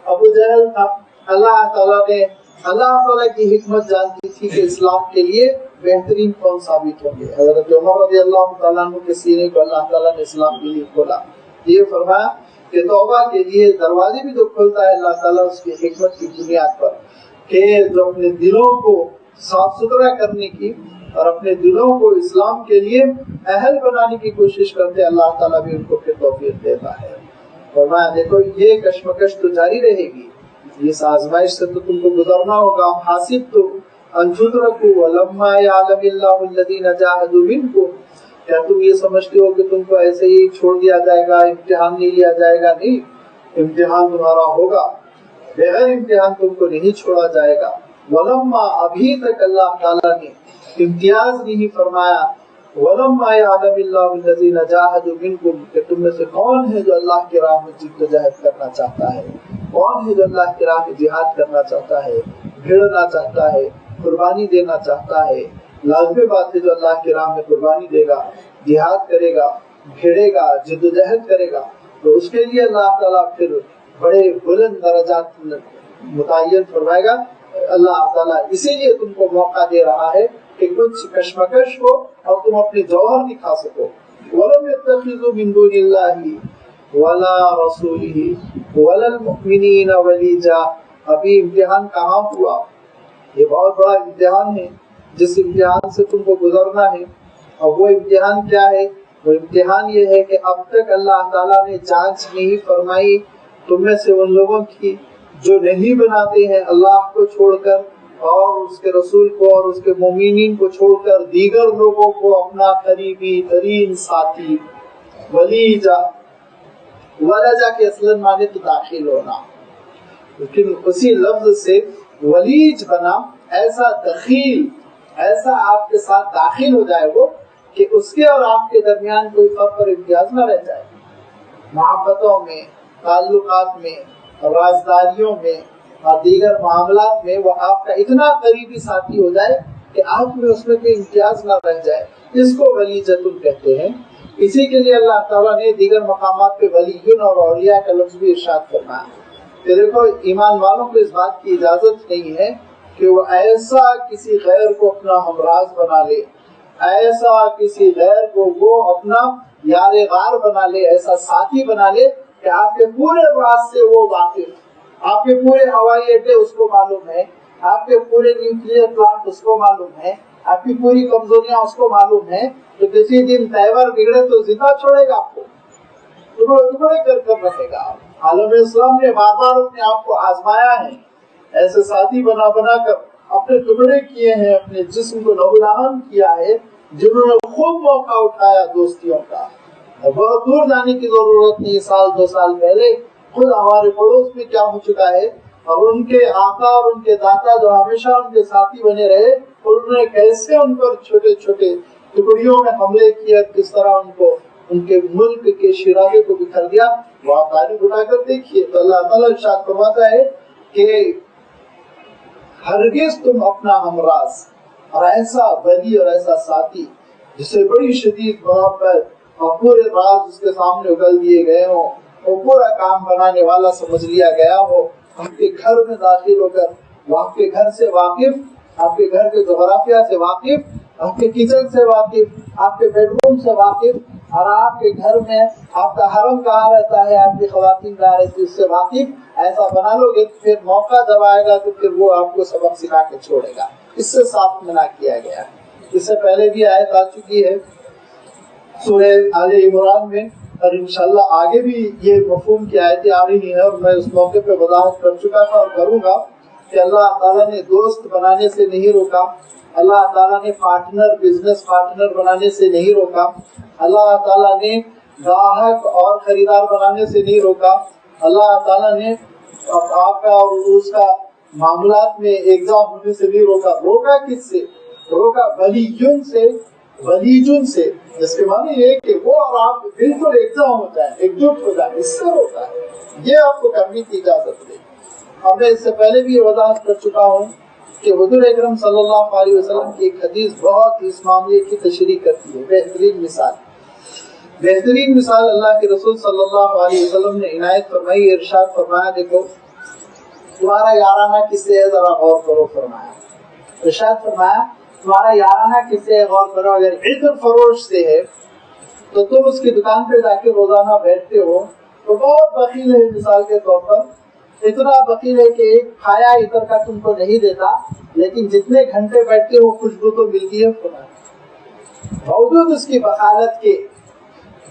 ابو جہل تھا. اللہ تعالیٰ کی حکمت جانتی تھی کہ اسلام کے لیے بہترین کون ثابت ہوں گے. حضرت عمر رضی اللہ تعالیٰ عنہ کے سینے کو اللہ تعالیٰ نے اسلام کے لیے کھولا. یہ فرمایا کہ توبہ کے لیے دروازے بھی جو کھولتا ہے اللہ تعالیٰ اس کی حکمت کی بنیاد پر, کہ جو اپنے دلوں کو صاف ستھرا کرنے کی اور اپنے دلوں کو اسلام کے لیے اہل بنانے کی کوشش کرتے, اللہ تعالیٰ بھی ان کو پھر توفیق دیتا ہے. فرمایا دیکھو یہ کشمکش تو جاری رہے گی, اس آزمائش سے تو تم کو گزرنا ہوگا. حاسب تو انتدرکوا ولما یعلم اللہ الذین جاہدوا منکم, کیا تم یہ سمجھتے ہو کہ تم کو ایسے ہی چھوڑ دیا جائے گا, امتحان نہیں لیا جائے گا؟ نہیں, امتحان تمہارا ہوگا, بغیر امتحان تم کو نہیں چھوڑا جائے گا. ولما, ابھی تک اللہ تعالیٰ نے امتیاز نہیں فرمایا. ولما یعلم اللہ الذین جاہدوا منکم, کہ تم میں سے کون ہے جو اللہ کی راہ میں جد و جہد کرنا چاہتا ہے, کون ہے جو اللہ کی راہ میں جہاد کرنا چاہتا ہے, بھیڑنا چاہتا ہے, قربانی دینا چاہتا ہے. لازمی بات ہے جو اللہ کی راہ میں قربانی دے گا, جہاد کرے گا, بھیڑے گا, جد و جہد کرے گا, تو اس کے لیے اللہ تعالیٰ پھر بڑے بلند درجات متعین فرمائے گا. اللہ تعالیٰ اسی لیے تم کو موقع دے رہا ہے کہ کچھ کشمکش ہو اور تم اپنی جوہر دکھا سکو. وَلَمْ يَتَّخِذُوا مِن دُونِ اللَّهِ وَلَا رَسُولِهِ وَلَا الْمُؤْمِنِينَ وَلِيجًا. ابھی امتحان کہاں ہوا؟ یہ بہت بڑا امتحان ہے جس امتحان سے تم کو گزرنا ہے. اور وہ امتحان کیا ہے؟ وہ امتحان یہ ہے کہ اب تک اللہ تعالیٰ نے جانچ نہیں فرمائی تم میں سے ان لوگوں کی جو نہیں بناتے ہیں اللہ کو چھوڑ کر اور اس کے رسول کو اور اس کے مومنین کو چھوڑ کر دیگر لوگوں کو اپنا قریبی ترین ساتھی ولیجا، ولجا کے اصل معنی تو داخل ہونا، لیکن اسی لفظ سے ولیج بنا، ایسا دخیل، ایسا آپ کے ساتھ داخل ہو جائے وہ کہ اس کے اور آپ کے درمیان کوئی فرق اور امتیاز نہ رہ جائے، محبتوں میں، تعلقات میں، رازداریوں میں اور دیگر معاملات میں وہ آپ کا اتنا قریبی ساتھی ہو جائے کہ آپ میں اس میں کوئی امتیاز نہ رہ جائے، اس کو ولیجۃ کہتے ہیں۔ اسی کے لیے اللہ تعالیٰ نے دیگر مقامات پہ ولیون اور اولیاء کا لفظ بھی ارشاد فرمایا کہ دیکھو ایمان والوں کو اس بات کی اجازت نہیں ہے کہ وہ ایسا کسی غیر کو اپنا ہمراز بنا لے، ایسا کسی غیر کو وہ اپنا یار غار بنا لے، ایسا ساتھی بنا لے کہ آپ کے پورے راز سے وہ واقف، آپ کے پورے ہوائی اڈے اس کو معلوم ہے، آپ کے پورے نیوکلیئر پلانٹ اس کو معلوم ہے، آپ کی پوری کمزوریاں اس کو معلوم ہے، تو کسی دن تیور بگڑے تو زندہ چھوڑے گا، آپ کو ٹکڑے ٹکڑے کر رکھے گا۔ عالم اسلام نے بار بار اپنے آپ کو آزمایا ہے، ایسے ساتھی بنا بنا کر اپنے ٹکڑے کیے ہیں، اپنے جسم کو نوجوان کیا ہے، جنہوں نے خوب موقع اٹھایا دوستیوں کا۔ بہت دور جانے کی ضرورت نہیں، سال دو سال پہلے خود ہمارے پڑوس میں کیا ہو چکا ہے، اور ان کے آقا اور ان کے داتا جو ہمیشہ ان کے ساتھی بنے رہے، انہوں نے کیسے ان پر چھوٹے چھوٹے ٹکڑیوں میں حملے کیے، کس طرح ان کو ان کے ملک کے شیرازے کو بکھر دیا، وہ آپ تاریخ اٹھا کر دیکھیے۔ تو اللہ تعالیٰ ارشاد فرماتا ہے کہ ہرگز تم اپنا ہمراز اور ایسا ولی اور ایسا ساتھی جسے بڑی شدید محبت اور پورے راز اس کے سامنے اگل دیے گئے ہوں، وہ پورا کام بنانے والا سمجھ لیا گیا ہو، آپ کے گھر میں داخل ہو کر وہ آپ کے گھر سے واقف، آپ کے گھر کے جغرافیہ سے واقف، آپ کے کچن سے واقف، آپ کے بیڈ روم سے واقف، اور آپ کے گھر میں آپ کا حرم کہاں رہتا ہے، آپ کی خواتین کہاں رہتی ہے، اس سے واقف ایسا بنا لو گے، پھر موقع جب آئے گا تو پھر وہ آپ کو سبق سکھا کے چھوڑے گا۔ اس سے صاف منع کیا گیا ہے۔ اس سے پہلے بھی آیت آ چکی ہے سورہ آل عمران میں، اور انشاءاللہ آگے بھی یہ مفہوم کی آیتیں آ رہی ہیں، اور میں اس موقع پہ وضاحت کر چکا تھا اور کروں گا کہ اللہ تعالیٰ نے دوست بنانے سے نہیں روکا، اللہ تعالیٰ نے پارٹنر، بزنس پارٹنر بنانے سے نہیں روکا، اللہ تعالیٰ نے گاہک اور خریدار بنانے سے نہیں روکا، اللہ تعالیٰ نے آپ کا اور اس کا معاملات میں یکجا ہونے سے نہیں روکا۔ روکا کس سے؟ روکا ولیجن سے، ولیجن سے، جس کے معنی یہ کہ وہ اور آپ بالکل یکجا ہو جائیں، ایک جٹ ہو جائیں، اس سے روکا ہے، یہ آپ کو کرنے کی اجازت ہے۔ اور میں اس سے پہلے بھی یہ وضاحت کر چکا ہوں کہ حضور اکرم صلی اللہ علیہ وسلم کی ایک حدیث بہت اس معاملے کی تشریح کرتی ہے۔ بہترین مثال اللہ کے رسول صلی اللہ علیہ وسلم نے عنایت فرمائی، ارشاد فرمایا، دیکھو تمہارا یارانہ کس سے ہے، ذرا غور کرو، فرمایا، ارشاد فرمایا تمہارا یارانہ کس سے ہے، غور کرو، اگر عطر فروش سے ہے تو تم اس کی دکان پہ جا کے روزانہ بیٹھتے ہو تو بہت بخیل ہے، مثال کے طور پر اتنا بخیل ہے کہ ایک کھایا عطر کا تم کو نہیں دیتا، لیکن جتنے گھنٹے بیٹھتے ہو خوشبو تو ملتی ہے، باوجود اس کی بخالت کے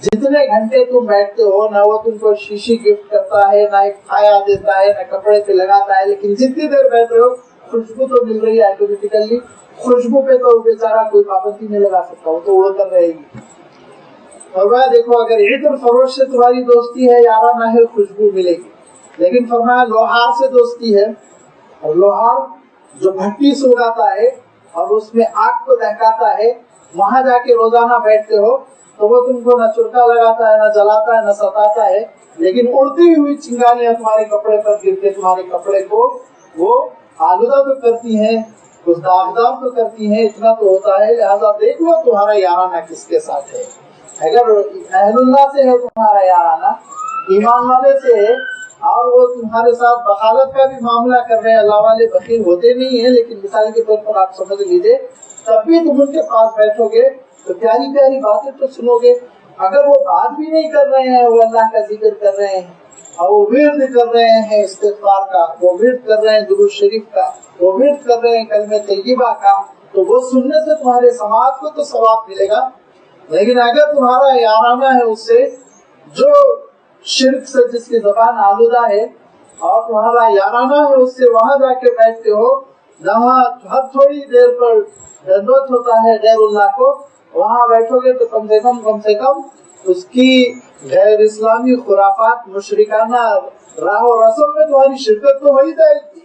جتنے گھنٹے تم بیٹھتے ہو، نہ وہ تم کو شیشی گفٹ کرتا ہے، نہ ایک کھایا دیتا ہے، نہ کپڑے پہ لگاتا ہے، لیکن جتنی دیر بیٹھ رہے ہو خوشبو تو مل رہی ہے آٹومیٹیکلی۔ خوشبو پہ تو بیچارہ کوئی پابندی نہیں لگا سکتا، وہ تو اڑ کر رہے گی۔ فرمایا دیکھو اگر عطر فروش سے تمہاری دوستی ہے، یارانہ ہے، خوشبو ملے گی، لیکن فرمایا لوہار سے دوستی ہے، اور لوہار جو بھٹی سلگاتا ہے اور اس میں آگ کو دہکاتا ہے، وہاں جا کے روزانہ بیٹھتے ہو تو وہ تم کو نہ چرکا لگاتا ہے، نہ جلاتا ہے، نہ ستاتا ہے، لیکن اڑتی ہوئی چنگاریاں تمہارے کپڑے پر گر کے تمہارے کپڑے کو وہ آلودہ تو کرتی ہیں، کچھ داغدار تو کرتی ہیں، اتنا تو ہوتا ہے۔ لہٰذا دیکھ لو تمہارا یارانہ کس کے ساتھ ہے۔ اگر اہل اللہ سے ہے تمہارا یارانہ، ایمان والے سے ہے، اور وہ تمہارے ساتھ بخالت کا بھی معاملہ کر رہے ہیں، اللہ والے بخیل ہوتے نہیں ہیں، لیکن مثال کے طور پر آپ سمجھ لیجیے، تب بھی تم ان کے پاس بیٹھو گے تو پیاری پیاری باتیں تو سنو گے۔ اگر وہ بات بھی نہیں کر رہے ہیں، وہ اللہ کا ذکر کر رہے ہیں اور وہ ورد کر رہے ہیں استغفار کا، وہ ورد کر رہے ہیں درود شریف کا، وہ ورد کر رہے ہیں کلمہ طیبہ کا، تو وہ سننے سے تمہارے سماعت کو تو ثواب ملے گا۔ لیکن اگر تمہارا یارانہ ہے اس سے جو شرک سے جس کی زبان آلودہ ہے، اور تمہارا یارانہ ہے اس سے وہاں جا کے بیٹھتے ہو جہاں ہر تھوڑی دیر پر دعوت ہوتا ہے غیر اللہ کو، وہاں بیٹھو گے تو کم سے کم اس کی غیر اسلامی خرافات مشرکانہ راہ و رسم میں تمہاری شرکت تو ہو ہی جائے گی،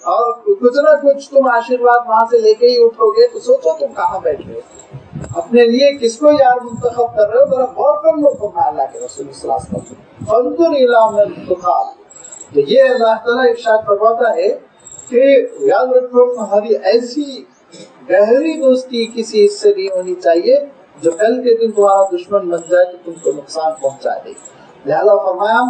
اور کچھ نہ کچھ تم آشیرواد وہاں سے لے کے ہی اٹھو گے۔ تو سوچو تم کہاں بیٹھے ہو، اپنے لیے کس کو یار منتخب کر رہے ہو، ذرا غور کر لو۔ فرمایا اللہ کے رسول صلی اللہ علیہ وسلم فانظر الی من تخاف۔ تو یہ اللہ تعالیٰ ارشاد فرماتا ہے کہ یاد رکھو تمہاری ایسی گہری دوستی کسی اس سے نہیں ہونی چاہیے جو کل کے دن تمہارا دشمن بن جائے تو تم کو نقصان پہنچا دے۔ لہذا فرمایا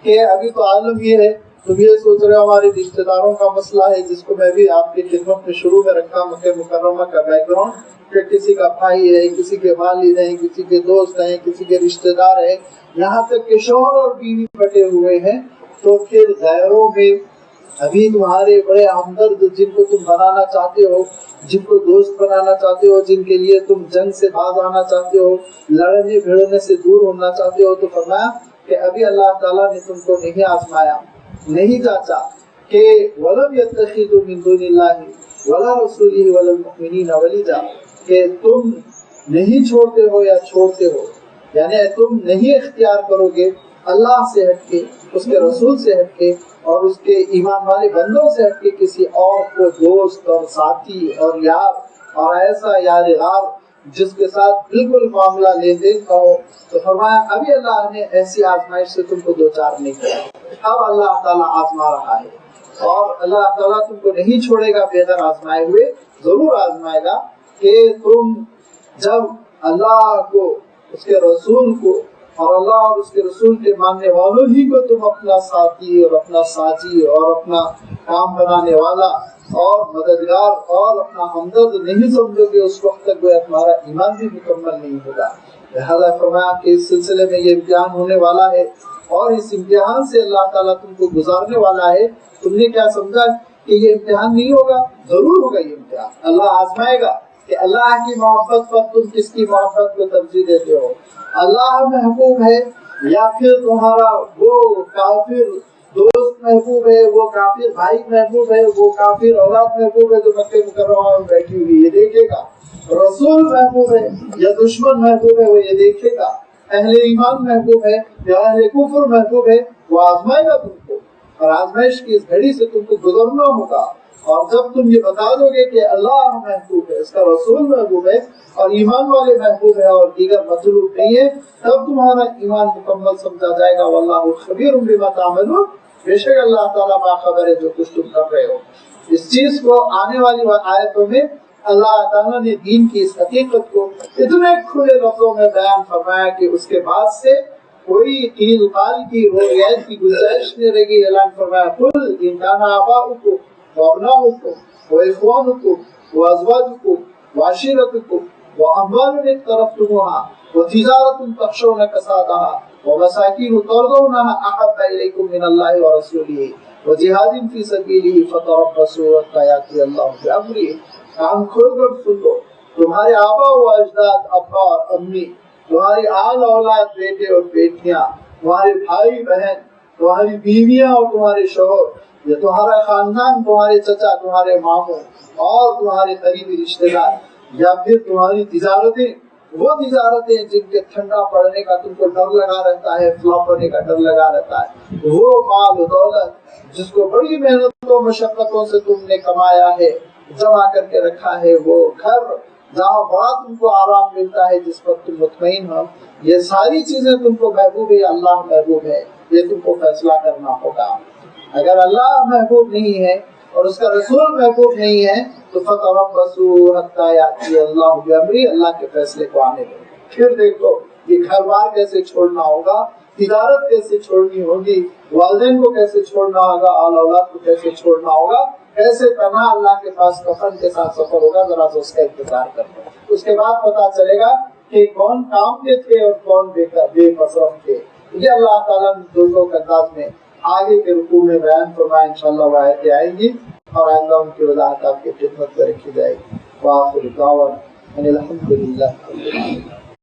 کہ ابھی تو عالم یہ ہے، تم یہ سوچ رہے ہو ہمارے رشتے داروں کا مسئلہ ہے، جس کو میں بھی آپ کی خدمت میں شروع میں رکھا مکہ مکرمہ کا بیک گراؤنڈ، کہ کسی کا بھائی ہے، کسی کے والد ہیں، کسی کے دوست ہیں، کسی کے رشتے دار ہیں، یہاں تک کہ شوہر اور بیوی بٹے ہوئے ہیں۔ تو پھر غیروں میں ابھی تمہارے بڑے ہمدرد جن کو تم بنانا چاہتے ہو، جن کو دوست بنانا چاہتے ہو، جن کے لیے تم جنگ سے باز آنا چاہتے ہو، لڑنے بھیڑنے سے دور ہونا چاہتے ہو، تو فرمایا کہ ابھی اللہ تعالیٰ نے تم کو نہیں آزمایا، نہیں چاہتا کہ وَلَمْ يَتَّخِذُوا مِن دُونِ اللَّهِ وَلَا رَسُولِهِ وَلَا الْمُؤْمِنِينَ وَلِيًّا، کہ تم نہیں چھوڑتے ہو یا چھوڑتے ہو، یعنی تم نہیں اختیار کرو گے اللہ سے ہٹ کے، اس کے رسول سے ہٹ کے، اور اس کے ایمان والے بندوں سے ہٹ کے کسی اور کو دوست اور ساتھی اور یار اور ایسا یار غار جس کے ساتھ بالکل معاملہ لین دین کا ہو۔ تو فرمایا ابھی اللہ نے ایسی آزمائش سے تم کو دوچار نہیں کیا، اب اللہ تعالیٰ آزما رہا ہے، اور اللہ تعالیٰ تم کو نہیں چھوڑے گا بغیر آزمائے ہوئے، ضرور آزمائے گا کہ تم جب اللہ کو، اس کے رسول کو اور اللہ اور اس کے رسول کے ماننے والوں ہی کو تم اپنا ساتھی اور اپنا ساجی اور اپنا کام بنانے والا اور مددگار اور اپنا ہمدرد نہیں سمجھو گے، اس وقت تک وہ تمہارا ایمان بھی مکمل نہیں ہوگا۔ لہذا فرمایا کہ اس سلسلے میں یہ امتحان ہونے والا ہے، اور اس امتحان سے اللہ تعالیٰ تم کو گزارنے والا ہے۔ تم نے کیا سمجھا کہ یہ امتحان نہیں ہوگا؟ ضرور ہوگا یہ امتحان، اللہ آزمائے گا کہ اللہ کی محبت پر تم کس کی محبت کو ترجیح دیتے ہو، اللہ محبوب ہے یا پھر تمہارا وہ کافر دوست محبوب ہے، وہ کافر بھائی محبوب ہے، وہ کافر اولاد محبوب ہے جو مکہ مکرمہ میں بیٹھی ہوئی، یہ دیکھے گا۔ رسول محبوب ہے یا دشمن محبوب ہے، وہ یہ دیکھے گا۔ اہل ایمان محبوب ہے یا اہل کفر محبوب ہے، وہ آزمائے گا تم کو، اور آزمائش کی اس گھڑی سے تم کو گزرنا ہوگا۔ اور جب تم یہ بتا دو گے کہ اللہ محبوب ہے، اس کا رسول محبوب ہے، اور ایمان والے محبوب ہے اور دیگر مطلوب نہیں ہے، تب تمہارا ایمان مکمل سمجھا جائے گا۔ واللہ خبیر بما تعملون، بے شک اللہ تعالیٰ باخبر ہے جو کچھ تم کر رہے ہو۔ اس چیز کو آنے والی آیتوں میں اللہ تعالیٰ نے دین کی اس حقیقت کو اتنے کھلے لفظوں میں بیان فرمایا کہ اس کے بعد سے کوئی قیل قال کی روایت کی گنجائش نہیں رہے گی۔ اعلان فرمایا قل ان کان آباؤکم وابناؤکم واخوانکم وازواجکم وعشیرتکم واموال اقترفتموها وتجارۃ تخشون کسادها ومساکین ترضونها احب الیکم من اللہ ورسولہ وجہاد فی سبیلہ فتربصوا حتی یأتی اللہ بامرہ۔ کان کھول کر سن لو، تمہارے آبا و اجداد، ابا اور امی، تمہاری آل اولاد، بیٹے اور بیٹیاں، تمہارے بھائی بہن، تمہاری بیویاں اور تمہارے شوہر، یا تمہارا خاندان، تمہارے چچا، تمہارے ماموں اور تمہارے قریبی رشتے دار، یا پھر تمہاری تجارتیں، وہ تجارتیں جن کے ٹھنڈا پڑنے کا تم کو ڈر لگا رہتا ہے، فلاپ ہونے کا ڈر لگا رہتا ہے، وہ مال و دولت جس کو بڑی محنتوں و مشقتوں سے تم نے کمایا ہے، جمع کر کے رکھا ہے، وہ گھر جہاں بڑا تم کو آرام ملتا ہے، جس پر تم مطمئن ہو، یہ ساری چیزیں تم کو محبوب ہے، اللہ محبوب ہے، یہ تم کو فیصلہ کرنا ہوگا۔ اگر اللہ محبوب نہیں ہے اور اس کا رسول محبوب نہیں ہے تو فتربصوا حتی یأتی اللہ بامرہ، اللہ کے فیصلے کو آنے دو، پھر دیکھو یہ گھر بار کیسے چھوڑنا ہوگا، تجارت کیسے چھوڑنی ہوگی، والدین کو کیسے چھوڑنا ہوگا، آل اولاد کو کیسے چھوڑنا ہوگا، کیسے تنہا اللہ کے پاس کفن کے ساتھ سفر ہوگا، ذرا سا اس کا انتظار کرنا۔ اس کے بعد پتا چلے گا کہ کون کام کے تھے اور کون بے مصرف تھے۔ یہ اللہ تعالیٰ نے دونوں انداز میں آگے کے رکوع میں بیان فرمایا، انشاءاللہ وہ آیتیں آئیں گی اور آئندہ ان کی وضاحت آپ کی خدمت میں رکھی جائے گی۔ وآخر دعوانا ان الحمد للہ۔